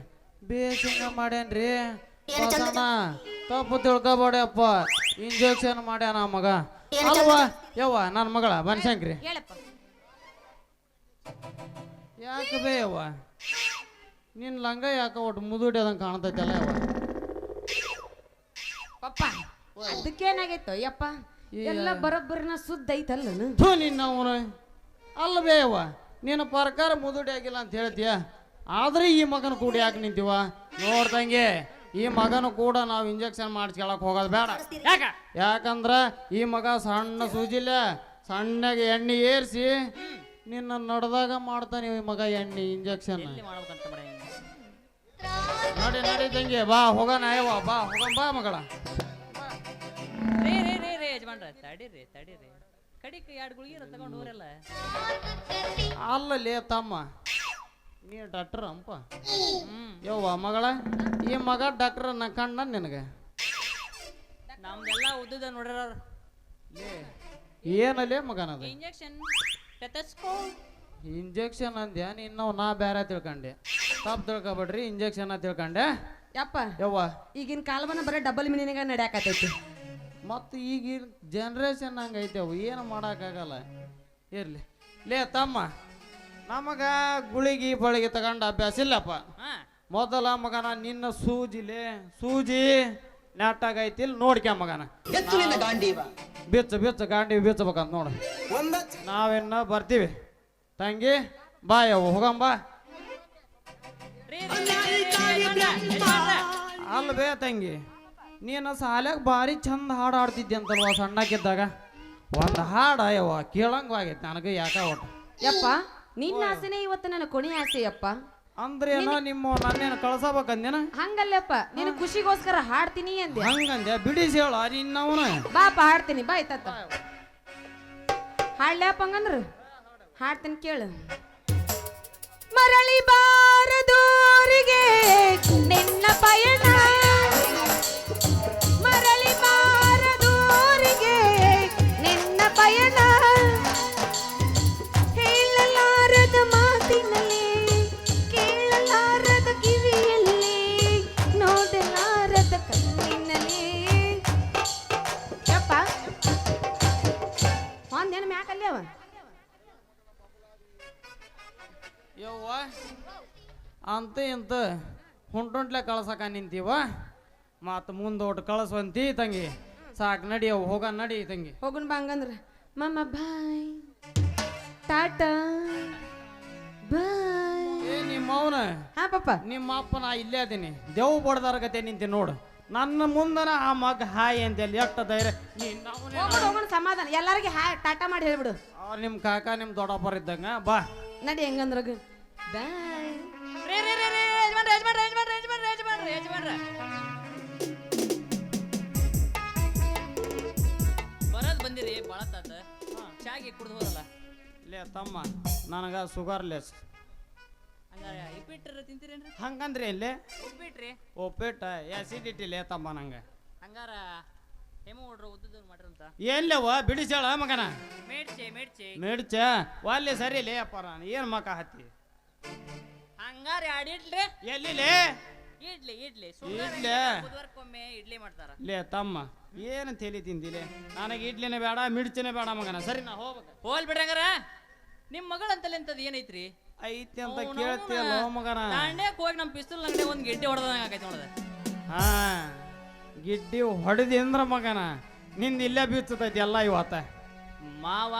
ಬೇಸಿಂಗ ಮಾಡ್ಯಾನ್ರಿ. ಬಸಣ್ಣ ತಪ್ಪು ತಿಳ್ಕೊಬೇಡಿ ಅಪ್ಪ, ಇಂಜೆಕ್ಷನ್ ಮಾಡ್ಯಾನ ಮಗ ಅಲ್ವಾ ಯವ್ವ ನನ್ನ ಮಗಳ ಬನ್ಸಂಕ್ರಿ. ಯಾಕೆ ಬೇ ಯವ್ವ ನಿನ್ನ ಲಂಗ ಯಾಕ ಒಟ್ಟು ಮುದುಡಿ ಅದಂಗೆ ಕಾಣ್ತೈತಲ್ಲ ಯವ್ವ. ಪಪ್ಪ ಅದಕ್ಕೇನಾಗೈತೋ ಯಪ್ಪ, ಎಲ್ಲ ಬರೋಬ್ಬರಿನ ಸುದ್ದ ಐತಲ್ಲ. ಥೂ ನಿನ್ನ ಅವನು ಅಲ್ಲ ಬೇ ಯವ್ವ, ನೀನು ಪ್ರಕಾರ ಮುದುಡಿ ಆಗಿಲ್ಲ ಅಂತ ಹೇಳ್ತೀಯ, ಆದ್ರೆ ಈ ಮಗನ ಕೂಡ ಯಾಕೆ ನಿಂತೀವ. ನೋಡ್ದಂಗೆ ಈ ಮಗನು ಕೂಡ ನಾವು ಇಂಜೆಕ್ಷನ್ ಮಾಡಿಸ್ಕೊಳಕ್ ಹೋಗೋದು ಬೇಡ. ಯಾಕಂದ್ರ ಈ ಮಗ ಸಣ್ಣ ಸೂಜಿಲ್ಲ ಸಣ್ಣಗೆ ಎಣ್ಣೆ ಏರಿಸಿ ನಿನ್ನ ನಡ್ದಾಗ ಮಾಡ್ತಾನೆ ಈ ಮಗ ಎಣ್ಣೆ ಇಂಜೆಕ್ಷನ್. ನಡಿ ನಡಿ ತಂಗಿ ಬಾ ಹೋಗೋಣ ಯವ್ವ, ಬಾ ಹೋಗೋಣ ಬಾ ಮಗಳ. ರೇ ಯಜಮಾನ್ರ ತಡೀರಿ ಕಡಿಕ್ 2 ಗುಳಿಗೆ ತಗೊಂಡು ಹೋರಲ್ಲ. ಅಲ್ಲಲೇ ತಮ್ಮ, ನೀ ಡಾಕ್ಟರ್ ಅಂಪ. ಯವ್ವ ಮಗಳ, ಈ ಮಗ ಡಾಕ್ಟರ್ ನ ಕಂಡ ನಿನಗೆ. ನಮ್ದೆಲ್ಲ ಉದ್ದ ನೋಡ್ಯಾರ. ಏನಲ್ಲೇ ಮಗನದ ಇಂಜೆಕ್ಷನ್ ಇಂಜೆಕ್ಷನ್ ಅಂದ್ಯಾ ನೀನು, ನಾ ಬೇರೆ ತಿಳ್ಕೊಂಡೆ. ತಪ್ಪು ತಿಳ್ಕೊಬೇಡ್ರಿ, ಇಂಜೆಕ್ಷನ್ ತಿಳ್ಕೊಂಡೆ ಯಪ್ಪ. ಯವ್ವ ಈಗಿನ ಕಾಲವನ್ನ ಬರೀ ಡಬಲ್ ಮೀನಿಂಗ ನಡೆಯಾಕತೈತಿ. ಮತ್ತು ಈಗಿನ ಜನ್ರೇಷನ್ ಹಂಗೈತೆ, ಅವು ಏನು ಮಾಡೋಕ್ಕಾಗಲ್ಲ. ಇರ್ಲಿ ಲೇ ತಮ್ಮ, ನಮಗ ಗುಳಿಗಿ ಬಳಿಗೆ ತಗೊಂಡು ಅಭ್ಯಾಸ ಇಲ್ಲಪ್ಪ. ಮೊದಲ ಮಗನ ನಿನ್ನ ಸೂಜಿ ನೆಟ್ಟಾಗೈತಿಲ್ ನೋಡ್ಕ್ಯ ಮಗನ. ಬಿಚ್ಚ ಗಾಂಡಿ ಬಿಚ್ಚಬೇಕಂತ ನೋಡು. ನಾವಿನ್ನ ಬರ್ತೀವಿ ತಂಗಿ, ಬಾ ಯವ್ವ ಹೋಗಂಬಾ. ಅಲ್ಲ ಬೇ ತಂಗಿ, ನೀನು ಶಾಲ್ಯಾಗ ಭಾರಿ ಚಂದ ಹಾಡು ಆಡ್ತಿದ್ದೆ ಅಂತಲ್ವ ಸಣ್ಣಕ್ಕಿದ್ದಾಗ. ಒಂದು ಹಾಡು ಯವ್ವ ಕೇಳಂಗವಾಗೈತಿ ನನಗೆ ಯಾಕ ಒಟ್ಟು. ಯಪ್ಪ ನಿನ್ನ ಆಸೆನೇ ಇವತ್ತು ನನ್ನ ಕೊನೆ ಆಸೆ ಯಪ್ಪ. ಅಂದ್ರೆ ಏನೋ ನಿಮ್ಮ ನನ್ನೇನು ಕಳ್ಸಬೇಕಂದೇನ? ಹಂಗಲ್ಲಪ್ಪ, ನೀನು ಖುಷಿಗೋಸ್ಕರ ಹಾಡ್ತೀನಿ ಅಂದೆ. ಹಂಗಂದೆ ಬಿಡಿಸಿ ಹೇಳ ನಿನ್ನವನು. ಬಾಪ ಹಾಡ್ತೀನಿ ಬಾ ಆಯ್ತತ್ತ. ಹಾಡ್ಲ್ಯಪ್ಪ ಹಂಗಂದ್ರ ಹಾಡ್ತೀನಿ ಕೇಳು. ಮರಳಿ ಬಾರದೂರಿಗೆ ನಿನ್ನ ಪಯಣ, ಮರಳಿ ಬಾರದೂರಿಗೆ ನಿನ್ನ ಪಯಣ, ಹೇಳಲಾರದ ಮಾತಿನಲ್ಲಿ ಕೇಳಲಾರದ ಕಿವಿಯಲ್ಲಿ ನೋಡಲಾರದ ಕಣ್ಣಿನಲ್ಲಿ. ಯಪ್ಪ ಒಂದೇನು ಮ್ಯಾಕಲ್ಲಿ ಅವ ಯವ್ವ ಅಂತ ಇಂತ ಹೊಂಟೊಂಟ್ಲೆ ಕಳ್ಸಕ ನಿಂತೀವ, ಮತ್ತು ಮುಂದೋಟ್ ಕಳಿಸ್ವಂತಿ ತಂಗಿ. ಸಾಕು ನಡಿ ಅವು ಹೋಗ ನಡಿ ತಂಗಿ. ಹೋಗುನ್ ಬಾ ಹಂಗಂದ್ರ. ಮಮ್ಮ ಬಾಯ್, ಟಾಟಾ ಬಾಯ್. ಏ ನಿಮ್ಮ ಅವನ ಹಾ ಪಾಪ, ನಿಮ್ಮ ಅಪ್ಪ ನಾ ಇಲ್ಲೇ ಅದೀನಿ, ದೇವ್ ಬಡ್ದಾರ ಗತೆ ನಿಂತಿ ನೋಡು. ನನ್ನ ಮುಂದನ ಆ ಮಗ ಹಾಯ್ ಅಂತೇಳಿ ಎಷ್ಟು ಧೈರ್ಯ. ಹೋಗೋಣ ಸಮಾಧಾನ, ಎಲ್ಲರಿಗೆ ಟಾಟಾ ಮಾಡಿ ಹೇಳ್ಬಿಡು. ನಿಮ್ಮ ಕಾಕ ನಿಮ್ಮ ದೊಡ್ಡಪ್ಪರ ಇದ್ದಂಗ ಬಾ ನಡಿ ಹೆಂಗಂದ್ರ ಬಾಯ್. ಬರದ್ ಬಂದಿರಿ ಬಾಳ ತಾತ, ಚಾಗಿ ಕುಡ್ದು ಹೋದಲ್ಲ. ಲೇ ತಮ್ಮ, ನನಗ ಶುಗರ್ ಲೆಸ್. ಹಂಗಾರ ಇಪ್ಪಿಟ್ರ ತಿಂತೀರೇನ್ರಿ? ಹಂಗಂದ್ರೆ ಇಲ್ಲೇ ಉಪ್ಪಿಟ್ರಿ ಒಪ್ಪಿಟ್ಟ ಆಸಿಡಿಟಿ ಲೇ ತಮ್ಮ ನಂಗೆ. ಹಂಗಾರ ಹೇಮ ಹೊಡ್ರ ಉದ್ದ ಮಾಡ್ರಂತ ಎಲ್ಲವ ಬಿಡಿಸ್ಯಾಳ ಮಗನ. ಮೇಡ್ಚೆ ಮೇಡ್ಚ ವಾಲ್ಯ ಸರಿ ಲೇ ಅಪ್ಪ, ನಾನು ಏನು ಮಕ ಹತ್ತಿ. ಹಂಗಾರ 2 ಇಡ್ಲಿ. ಎಲ್ಲಿಲೇ ಇಡ್ಲಿ ಇಡ್ಲಿ? ಬುಧವಾರಕ್ಕೊಮ್ಮೆ ಇಡ್ಲಿ ಮಾಡ್ತಾರ. ಲೇ ತಮ್ಮ, ಏನು ತೇಲಿ ತಿಂದಿಲೆ, ನನಗೆ ಇಡ್ಲಿನೇ ಬೇಡ ಮಿಡ್ಚಿನೇ ಬೇಡ ಮಗನ. ಸರಿ ನಾ ಹೋಗ್ಬೇಕ. ಹೋಲ್ ಬಿಡ್ರಂಗಾರ. ನಿಮ್ಮ ಮಗಳಂತಲ್ಲಿ ಅಂತದ್ ಏನೈತ್ರಿ? ಐತಿ ಅಂತ ಕೇಳ್ತಿಯಲ್ಲ ಮಗನ. ದಾಂಡ್ಯಾಕ್ ಹೋಗಿ ನಮ್ಮ ಪಿಸ್ತೂಲ್ ಅಂಗಡಿ ಒಂದು ಗೆಡ್ಡೆ ಹೊಡೆದಂಗ ಆಗೈತೆ ನೋಡದ. ಹಾ ಗಿಡ್ಡಿ ಹೊಡೆದಿ ಅಂದ್ರ ಮಗನ ನಿಂದ ಇಲ್ಲೇ ಬೀಳ್ತೈತಿ ಎಲ್ಲ ಇವತ್ತ. ಮಾವ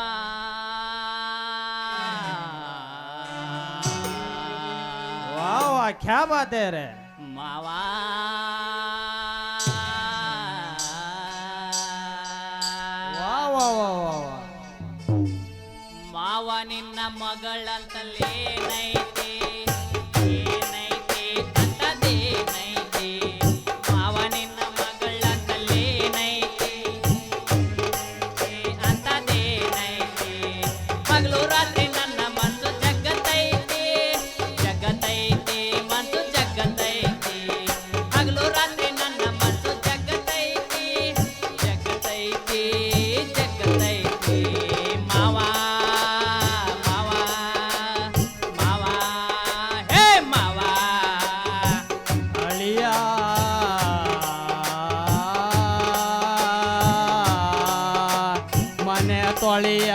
ಕ್ಯಾ ಬಾತ್ ಹೈ ರೇ ಮಾವ ವಾ ವಾ ವಾ ವಾ ವಾ. ಮಾವ ನಿನ್ನ ಮಗಳಂತಲ್ಲೇನೈತಿ ಏನೈತಿ ಅಂತದೇನೈತಿ ಮಾವ ನಿನ್ನ ಮಗಳಂತಲ್ಲೇನೈತಿ ಅಂತದೇನೈತಿ ಹಗಲು ರಾತ್ರಿ ನನ್ನ ಮನಸ್ಸು ಜಗತ್ತೈತಿ ಜಗತ್ತೈತಿ ಮನಸ್ಸು ಜಗತ್ತೈತಿ ಹಗಲು ರಾತ್ರಿ ನನ್ನ ಮನಸ್ಸು ಜಗತ್ತೈತಿ ಜಗತ್ತೈತಿ ಜಗತ್ತೈತಿ ಮಾವ ಮಾವ ಮಾವ ಹೇ ಮಾವ ಅಳಿಯ ಮನೆ ತೊಳಿಯ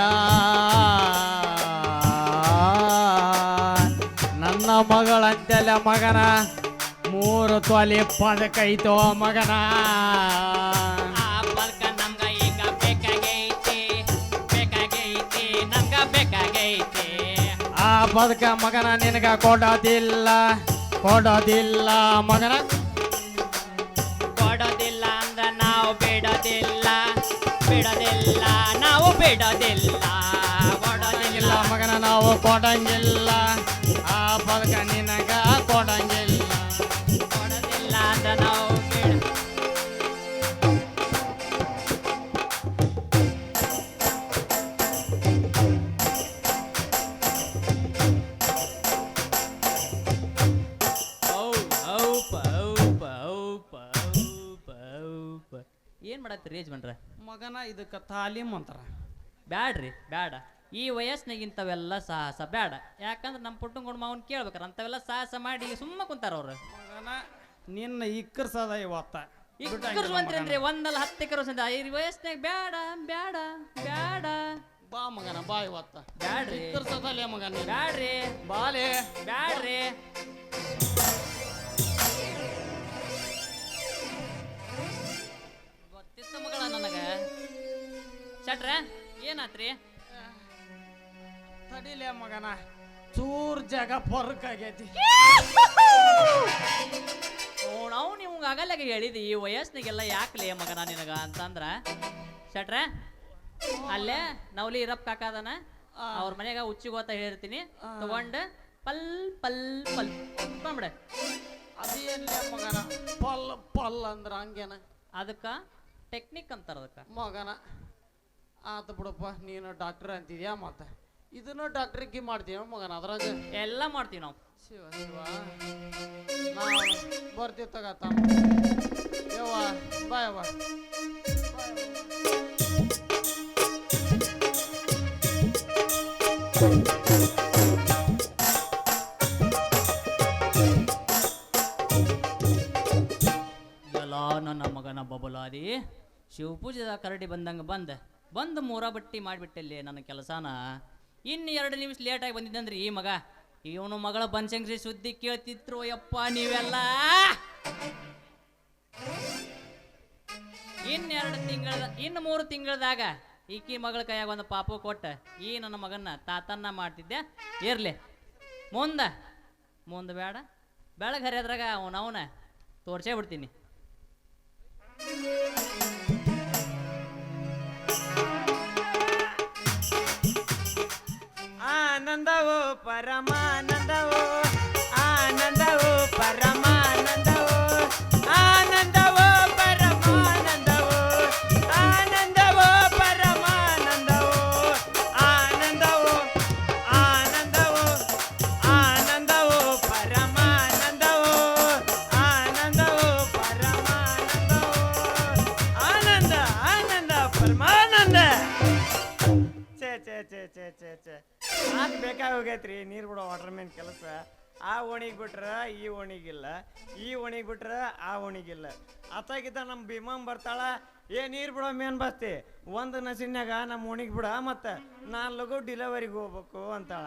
ನನ್ನ ಮಗಳಂತೆಲ್ಲ ಮಗನ 3 ತೊಲೆ ಪದಕೈತೋ ಮಗನ ಆ ಪಲ್ಕ ನಮ್ಗ ಈಗ ಬೇಕಾಗೈತಿ ಬೇಕಾಗೈತಿ ನಮ್ಗ ಬೇಕಾಗೈತಿ ಆ ಪದಕ ಮಗನ ನಿನಗ ಕೊಡೋದಿಲ್ಲ ಕೊಡೋದಿಲ್ಲ ಮಗನ ಕೊಡೋದಿಲ್ಲ ಅಂದ್ರ ನಾವು ಬಿಡೋದಿಲ್ಲ ಬಿಡೋದಿಲ್ಲ ನಾವು ಬಿಡೋದಿಲ್ಲ ಕೊಡೋದಿಲ್ಲ ಇಲ್ಲ ಮಗನ ನಾವು ಕೊಡಂಗಿಲ್ಲ ಆ ಪದಕ ನಿನಗ ಕೊಡಂಗಿಲ್ಲ ಕೊಡೋದಿಲ್ಲ ಅಂದ್ರ ನಾವು ಬಿಡ ಏನ್ ಮಾಡತ್ತೀರಿ ರೇಜ್ ಬನ್ರ ಮಗನ ಇದಕ್ಕ ತಾಲೀಮ್ ಅಂತಾರ ಬ್ಯಾಡ್ರಿ ಬ್ಯಾಡ ಈ ವಯಸ್ಸಿನಾಗ ಇಂಥವೆಲ್ಲ ಸಾಹಸ ಬ್ಯಾಡ ಯಾಕಂದ್ರೆ ನಮ್ಮ ಪುಟ್ಟಂಗೊಂಡು ಮಾವನ್ ಕೇಳ್ಬೇಕಾರ ಅಂಥವೆಲ್ಲ ಸಾಹಸ ಮಾಡಿ ಸುಮ್ಮ ಕುಂತಾರ ಅವ್ರು ಮಗನ ನಿನ್ನ ಇಕ್ಕರ್ಸದ ಇವತ್ತ ಇಕ್ಕರ್ಸ್ವಂತ್ರೇನ್ರಿ ಒಂದಲ್ಲ 10 ಕರ್ಸಂತ ಈ ವಯಸ್ಸಿನಾಗ ಬ್ಯಾಡ ಬ್ಯಾಡ ಬ್ಯಾಡ ಬಾ ಮಗನ ಬಾ ಇವತ್ತ ಬ್ಯಾಡ್ರಿ ಇಕ್ಕರ್ಸದಲ್ಲೇ ಮಗನ ನೀನು. ಬ್ಯಾಡ್ರಿ ಬಾಲೆ ಬ್ಯಾಡ್ರಿ ಗೊತ್ತಿತ್ತ ಮಗಳ ನನಗ ಶಟ್ರ ಏನಾತ್ರಿ ತಡಿಲೇ ಮಗನ ಚೂರ್ ಜಾಗ ಫರ್ಕ್ ಆಗೈತಿ ನಾವು ನಿಮ್ಗೆ ಆಗಲ್ಲಾಗ ಹೇಳಿದಿ ಈ ವಯಸ್ಸಿನಾಗೆಲ್ಲ ಯಾಕಲೇ ಮಗನ ನಿನಗ ಅಂತಂದ್ರ ಶಟ್ರ ಅಲ್ಲೇ ನವಲಿ ಇರಪ್ ಕಾಕದನ ಅವ್ರ ಮನೆಯಾಗ ಉಚ್ಚಿಗೋತ ಹೇಳ್ತೀನಿ ತಗೊಂಡು ಪಲ್ ಪಲ್ ಪಲ್ ಬಂದ್ಬಿಡ ಅದೇನ್ಲೇ ಮಗನ ಪಲ್ ಪಲ್ ಅಂದ್ರ ಹಂಗೇನ ಅದಕ್ಕ ಟೆಕ್ನಿಕ್ ಅಂತಾರ ಅದಕ್ಕ ಮಗನ ಆತ ಬಿಡಪ್ಪ ನೀನು ಡಾಕ್ಟರ್ ಅಂತಿದ್ಯಾ ಮತ್ತ ಇದನ್ನು ಡಾಕ್ಟ್ರಿಗೆ ಮಾಡ್ತೀಯ ಮಗನ ಅದ್ರಾಗ ಎಲ್ಲ ಮಾಡ್ತೀವಿ ನಾವು ಶಿವ ಶಿವ ನಾವು ಬರ್ತೀವಿ ತಗತ್ತ ಯವ್ವ ಬಾ ಯವ್ವ ಎಲ್ಲ ನನ್ನ ಮಗನ ಬಬಲಾದಿ ಶಿವಪೂಜೆದ ಕರಡಿ ಬಂದಂಗೆ ಬಂದು ಮೂರ ಬಟ್ಟಿ ಮಾಡಿಬಿಟ್ಟಲ್ಲಿ ನನ್ನ ಕೆಲಸನ ಇನ್ನು 2 ನಿಮಿಷ ಲೇಟಾಗಿ ಬಂದಿದ್ದಂದ್ರಿ ಈ ಮಗ ಇವನು ಮಗಳ ಬನಶಂಕರಿ ಸುದ್ದಿ ಕೇಳ್ತಿದ್ರು ಯಪ್ಪ ನೀವೆಲ್ಲ ಇನ್ನು 3 ತಿಂಗಳದಾಗ ಈಕಿ ಮಗಳ ಕೈಯಾಗ ಒಂದು ಪಾಪು ಕೊಟ್ಟ ಈ ನನ್ನ ಮಗನ್ನ ತಾತನ್ನ ಮಾಡ್ತಿದ್ದೆ ಇರ್ಲಿ ಮುಂದೆ ಬೇಡ ಬೆಳಗ್ಗೆ ಹರಿಯೋದ್ರಾಗ ಅವನ ತೋರ್ಸೇ ಬಿಡ್ತೀನಿ ಆನಂದವೋ ಪರಮಾನಂದವೋ ಆನಂದವೋ ಪರಮಾನಂದವೋ ಆನಂದವೋ ಪರಮಾನಂದವೋ ಆನಂದವೋ ಪರಮಾನಂದವೋ ಆನಂದವೋ ಆನಂದವೋ ಆನಂದವೋ ಪರಮಾನಂದವೋ ಆನಂದವೋ ಪರಮಾನಂದವೋ ಆನಂದ ಆನಂದ ಪರಮಾನಂದ ಛೇ ಆತ್ ಬೇಕಾಗಿ ಹೋಗೈತ್ರಿ ನೀರು ಬಿಡೋ ವಾಟರ್ ಮ್ಯಾನ್ ಕೆಲಸ ಆ ಓಣಿಗೆ ಬಿಟ್ರ ಈ ಓಣಿಗಿಲ್ಲ ಈ ಓಣಿಗೆ ಬಿಟ್ರ ಆ ಓಣಿಗಿಲ್ಲ ಅತ್ತಾಗಿದ್ದ ನಮ್ಮ ಭೀಮಮ್ಮ ಬರ್ತಾಳ ಏ ನೀರು ಬಿಡೋ ಮೇನ್ ಬಸ್ತಿ ಒಂದು ನಸಿನ್ಯಾಗ ನಮ್ಮ ಓಣಿಗೆ ಬಿಡ ಮತ್ತು ನಾನು ಲಘು ಡಿಲೆವರಿಗೆ ಹೋಗ್ಬೇಕು ಅಂತಾಳ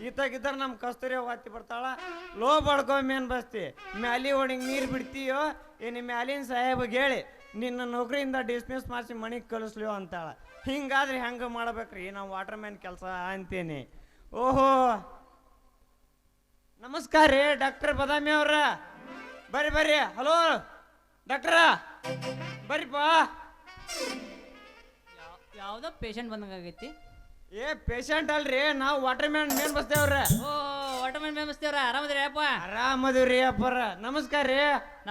ಈತಾಗಿದ್ದ ನಮ್ಮ ಕಸ್ತೂರಿ ವಾತಿ ಬರ್ತಾಳ ಲೋ ಬಡ್ಕೋ ಮೇನ್ ಬಸ್ತಿ ಮ್ಯಾಲಿ ಓಣಿಗೆ ನೀರು ಬಿಡ್ತೀಯೋ ನಿಮ್ಮ ಮ್ಯಾಲಿನ ಸಾಹೇಬಗೆ ಹೇಳಿ ನಿನ್ನ ನೌಕರಿಯಿಂದ ಡಿಸ್ಮಿಸ್ ಮಾಡಿಸಿ ಮನೆಗೆ ಕಳಿಸ್ಲಿಯೋ ಅಂತಾಳ ಹಿಂಗಾದ್ರೆ ಹೆಂಗೆ ಮಾಡ್ಬೇಕ್ರಿ ನಾವು ವಾಟರ್ ಮ್ಯಾನ್ ಕೆಲಸ ಅಂತೀನಿ ಓಹೋ ನಮಸ್ಕಾರ ರೀ ಡಾಕ್ಟರ್ ಬದಾಮಿ ಅವ್ರ. ಬರ್ರಿ ಬರ್ರಿ. ಹಲೋ ಡಾಕ್ಟರ ಬರ್ರಿಪ್ಪ. ಯಾವ್ದೋ ಪೇಷಂಟ್ ಬಂದಂಗಾಗೈತಿ. ಏ ಪೇಷಂಟ್ ಅಲ್ರಿ, ನಾವು ವಾಟರ್ ಮ್ಯಾನ್ ಮೇನ್ ಬಸ್ತೇವ್ರ. ಓ ವಾಟರ್ ಮ್ಯಾನ್ ಮೆಮಸ್ತೀವ್ರ, ಆರಾಮದ್ರಿ ಅಪ್ಪ? ಆರಾಮದಿವ್ರಿ ಅಪ್ಪರ. ನಮಸ್ಕಾರ ರೀ.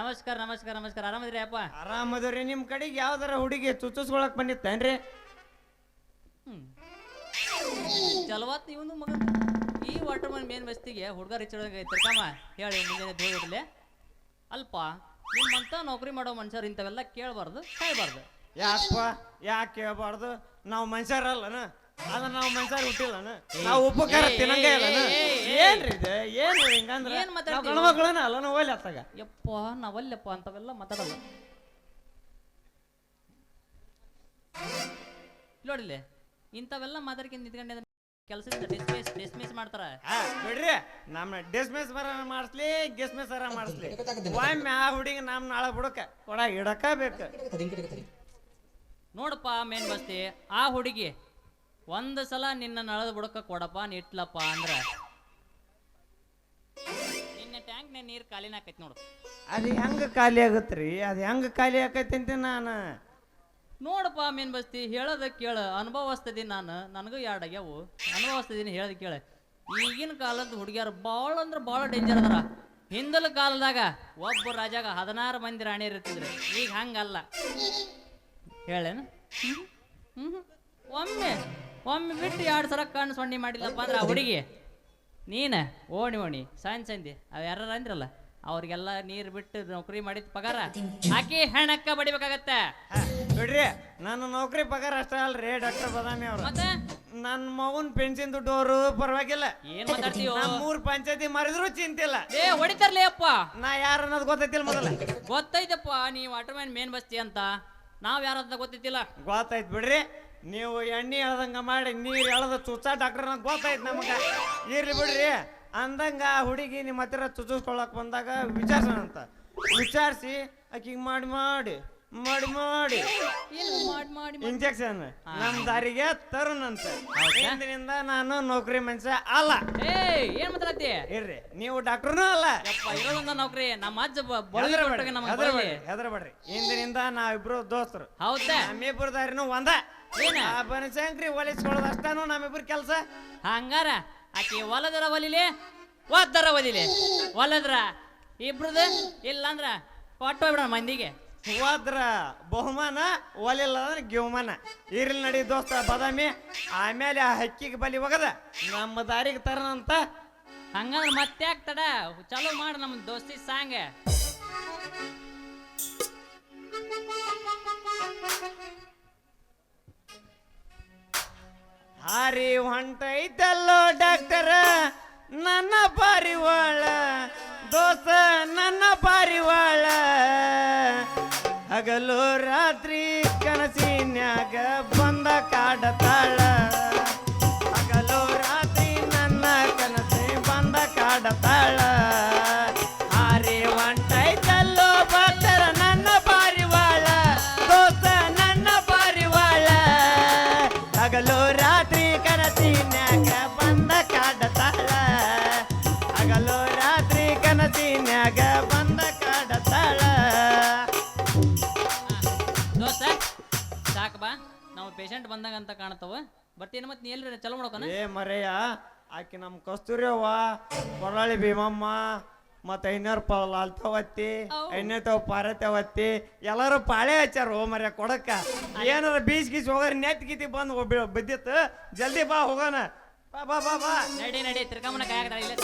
ನಮಸ್ಕಾರ ನಮಸ್ಕಾರ ನಮಸ್ಕಾರ, ಆರಾಮದ್ರಿ ಅಪ್ಪ? ಆರಾಮದಿವ್ರಿ. ನಿಮ್ಮ ಕಡೆಗೆ ಯಾವ್ದಾರ ಹುಡುಗಿ ಚುಚ್ಚಿಸ್ಕೊಳಕ್ ಬಂದಿತ್ತೇನ್ರಿ? ಚಲವಾತ್ ಇವನು ಮಗ. ಈ ವಾಟರ್ ಮ್ಯಾನ್ ಮೇನ್ ಬಸ್ತಿಗೆ ಹುಡುಗರು ಹೆಚ್ಚಿಡೋದೈತಿರ್ಕಮ್ಮ ಹೇಳಿ ಮುಂಜಾನೆ ಧೂಳಿಡ್ಲೆ. ಅಲ್ಪ ನಿಮ್ಮಂತ ನೌಕರಿ ಮಾಡೋ ಮನುಷ್ಯರು ಇಂಥವೆಲ್ಲ ಕೇಳಬಾರ್ದು, ಕಾಯಬಾರ್ದು. ಯಾಕಪ್ಪ ಯಾಕೆ ಕೇಳಬಾರ್ದು? ನಾವು ಮನುಷ್ಯರಲ್ಲನ? ಅದ ನಾವು ಮನುಷ್ಯರು ಹುಟ್ಟಿಲ್ಲನ? ನಾವು ಉಪಕಾರ ತಿನ್ನಂಗೆ ಇಲ್ಲನ? ಏನ್ರಿ ಇದು? ಏನು ಹಿಂಗಂದ್ರೆ ಏನ್ ಮಾತಾಡ್ತೀವಿ? ಗಣಮಗಳನ್ನ ಅಲ್ಲ ನಾವು ಒಲ್ಲೆ ಅತ್ತಾಗ. ಯಪ್ಪ ನಾವಲ್ಲಪ್ಪ ಅಂತವೆಲ್ಲ ಮಾತಾಡಲ್ಲ. ನೋಡಿಲ್ಲ ಇಂಥವೆಲ್ಲ ಮಾತಾಡ್ಕೊಂಡು ನಿಂತ್ಕೊಂಡೆ ಕೆಲಸದಿಂದ ಡಿಸ್ಮಿಸ್ ಮಾಡ್ತಾರ. ಬಿಡ್ರಿ, ನಮ್ಮ ಡಿಸ್ಮಿಸ್ ಬರ ಮಾಡಿಸ್ಲಿ ಗಿಸ್ಮಿಸ್ ಬರ ಮಾಡಿಸ್ಲಿ, ಒಮ್ಮೆ ಆ ಹುಡುಗಿ ನಮ್ಮ ನಾಳೆ ಬಿಡಕ ಕೊಡ ಇಡಕ ಬೇಕು. ನೋಡಪ್ಪ ಮೇನ್ ಬಸ್ತಿ, ಆ ಹುಡುಗಿ ಒಂದು ಸಲ ನಿನ್ನ ನಳದ ಬುಡಕ ಕೊಡಪ್ಪ ನಿಟ್ಲಪ್ಪ ಅಂದ್ರ ನಿನ್ನ ಟ್ಯಾಂಕ್ನ ನೀರು ಖಾಲಿನ ಆಕೈತಿ ನೋಡು. ಅದು ಹೆಂಗ ಖಾಲಿ ಆಗತ್ರಿ? ಅದು ಹೆಂಗ ಖಾಲಿ ಆಕೈತಿ ಅಂತ ನಾನು ನೋಡಪ್ಪ ಮೇನ್ ಬಸ್ತಿ, ಹೇಳೋದ ಕೇಳ. ಅನುಭವಿಸ್ತದೀನಿ ನಾನು, ನನಗೂ ಎರಡು ಆಗ್ಯಾವು. ಅನುಭವಿಸ್ತದೀನಿ, ಹೇಳೋದು ಕೇಳ. ಈಗಿನ ಕಾಲದ ಹುಡುಗಿಯರು ಭಾಳ ಅಂದ್ರೆ ಭಾಳ ಡೇಂಜರ್ ಅದಾರ. ಹಿಂದಲ ಕಾಲದಾಗ ಒಬ್ಬ ರಾಜಾಗ 16 ಮಂದಿ ರಾಣಿಯರು ಇರ್ತಿದ್ರು. ಈಗ ಹಂಗಲ್ಲ. ಹೇಳೇನು? ಒಮ್ಮೆ ಬಿಟ್ಟು 2 ಸಲ ಕಣ್ಣು ಸೊನ್ನೆ ಮಾಡಿಲ್ಲಪ್ಪ ಅಂದ್ರೆ ಆ ಹುಡುಗಿ ನೀನು ಓಣಿ ಸಂದಿ ಅವು ಯಾರು ಅಂದ್ರಲ್ಲ ಅವ್ರಿಗೆಲ್ಲ ನೀರು ಬಿಟ್ಟು ನೌಕರಿ ಮಾಡಿದ ಪಗಾರ ಹಾಕಿ ಹೆಣ್ಣಕ್ಕ ಬಡಿಬೇಕಾಗತ್ತೆ. ಬಿಡ್ರಿ, ನನ್ನ ನೌಕರಿ ಪಗಾರ ಅಷ್ಟ ಅಲ್ರಿ ಡಾಕ್ಟರ್ ಬದಾಮಿ ಅವ್ರು. ಮತ್ತೆ ನನ್ನ ಮಗನ್ ಪೆನ್ಷನ್ ದುಡ್ಡು ಅವರು ಪರವಾಗಿಲ್ಲ. ಏನ್ ಮಾತಾಡ್ತೀವೋ? 3 ಪಂಚಾಯತಿ ಮಾರಿದ್ರು ಚಿಂತಿಲ್ಲ. ಏ ಹೊಡಿತಾರ್ಲಿ ಅಪ್ಪ. ನಾ ಯಾರು ಅನ್ನೋದು ಗೊತ್ತೈತಿಲ್ಲ ಮೊದಲ? ಗೊತ್ತೈತಪ್ಪ, ನೀ ವಾಟರ್ ಮ್ಯಾನ್ ಮೇನ್ ಬಸ್ತಿ ಅಂತ. ನಾವ್ ಯಾರಂತ ಗೊತ್ತೈತಿಲ್ಲ. ಗೊತ್ತಾಯ್ತು ಬಿಡ್ರಿ. ನೀವು ಎಣ್ಣೆ ಎಳ್ದಂಗ ಮಾಡಿ ನೀರು ಎಳ್ದ ಚುಚ್ಚ ಡಾಕ್ಟರ್ ಗೊತ್ತಾಯ್ತು ನಮಗ. ಇರ್ಲಿ ಬಿಡ್ರಿ. ಅಂದಂಗ ಆ ಹುಡುಗಿ ನಿಮ್ಮ ಹತ್ತಿರ ಚುಚ್ಚಿಸ್ಕೊಳಕ್ ಬಂದಾಗ ವಿಚಾರಿಸೋಣಂತ. ವಿಚಾರಿಸಿ ಆಕಿಗೆ ಮಾಡಿ ಇಂಜೆಕ್ಷನ್ ನಮ್ ದಾರಿಗೆ ತರುಣಂತ. ಇಂದಿನಿಂದ ನಾನು ನೌಕರಿ ಮನುಷ್ಯ ಅಲ್ಲ. ಏ ಏನ್ ಮಾತಾಡ್ತಿ? ಇರ್ರಿ, ನೀವು ಡಾಕ್ಟರ್ನೂ ಅಲ್ಲ. ಇರೋದೊಂದ ನೌಕರಿ ನಮ್ಮ ಅಜ್ಜ ಹೆದರಬೇಡ್ರಿ. ಇಂದಿನಿಂದ ನಾವಿಬ್ರು ದೋಸ್ತರು. ಹೌದಾ? ನಮ್ಮಿಬ್ರು ದಾರಿನೂ ಒಂದ. ಬನಶಂಕರಿ ಹೊಲಿಸ್ಕೊಳ್ಳೋದು ಅಷ್ಟನು ನಮ್ಮಿಬ್ರು ಕೆಲಸ. ಹಂಗಾರ ಆಕಿ ಹೊಲದರ ಹೊಲಿಲಿ, ಒದ್ದರ ಹೊಲಿಲಿ. ಹೊಲದ್ರ ಇಬ್ರದ, ಇಲ್ಲಂದ್ರ ಕೊಟ್ಟು ಬಿಡೋಣ ಮಂದಿಗೆ. ಹೋದ್ರ ಬಹುಮಾನ, ಒಲಿಲ್ಲ ಅಂದ್ರೆ ಗಿವಮಾನ. ಇರ್ಲಿ ನಡಿ ದೋಸ್ತ ಬದಾಮಿ. ಆಮೇಲೆ ಆ ಹಕ್ಕಿಗೆ ಬಲಿ ಹೋಗದ ನಮ್ಮ ದಾರಿಗೆ ತರನಂತ. ಹಂಗಂದ್ರ ಮತ್ತೆ ಆಗ್ತಡ ಚಲೋ ಮಾಡ ನಮ್ಮ ದೋಸ್ತಿ ಸಾಂಗ. ಹಾರಿ ಹೊಂಟೈತಲ್ಲೋ ಡಾಕ್ಟರ ನನ್ನ ಪಾರಿವಾಳ, ದೋಸ್ತ ನನ್ನ ಪಾರಿವಾಳ. ಹಗಲು ರಾತ್ರಿ ಕನಸಿನ್ಯಾಗ ಬಂದ ಕಾಡತಾಳ. ಹಗಲು ರಾತ್ರಿ ನನ್ನ ಕನಸಿ ಬಂದ ಕಾಡತಾಳ. ಹಾರಿ ಹೊಂಟೈತಲ್ಲೋ ಡಾಕ್ಟರ ನನ್ನ ಪಾರಿವಾಳ, ದೋಸ್ತ ನನ್ನ ಪಾರಿವಾಳ. ಹಗಲು ರಾತ್ರಿ ಕನಸಿನ್ಯಾಗ ಬಂದ ಕಾಡತಾಳ. ಹಗಲು ರಾತ್ರಿ ಕನಸಿನ್ಯಾಗ ಬಂದ ಕಾಡತಾಳ. ದೋಸ್ತ ಸಾಕ ಬಾ, ನಾವು ಪೇಷಂಟ್ ಬಂದಾಗ ಅಂತ ಕಾಣತ್ತವ. ಬರ್ತೀನಿ ಮತ್ತೆ ನೀ ಎಲ್ರಿ ಚಲೋ ಮಾಡ್ಕೋಣ. ಏ ಮರೆಯ, ಆಕಿ ನಮ್ಮ ಕಸ್ತೂರಿ ಅವ್ವ, ಕೊರಳಿ ಭೀಮಮ್ಮ, ಮತ್ತೆ 500 ಲಾಲ್ತವತ್ತಿ, 500 ಪಾರತವತ್ತಿ ಎಲ್ಲರೂ ಪಾಳೆ ಹಚ್ಚಾರ. ಓ ಮರ್ಯ ಕೊಡಕ್ಕ ಏನಾರ ಬೀಸ್ ಹೋಗ್ರಿ ನೆತ್ ಗೀತಿ ಬಂದು ಬಿದ್ದಿತ್ತು. ಜಲ್ದಿ ಬಾ ಹೋಗೋಣ. ಬಾ ಬಾ ಬಾ ಬಾ. ನಡಿ ತಿರ್ಕಮ್ಮನ ಕಾಯಾಗದ ಇಲ್ಲ.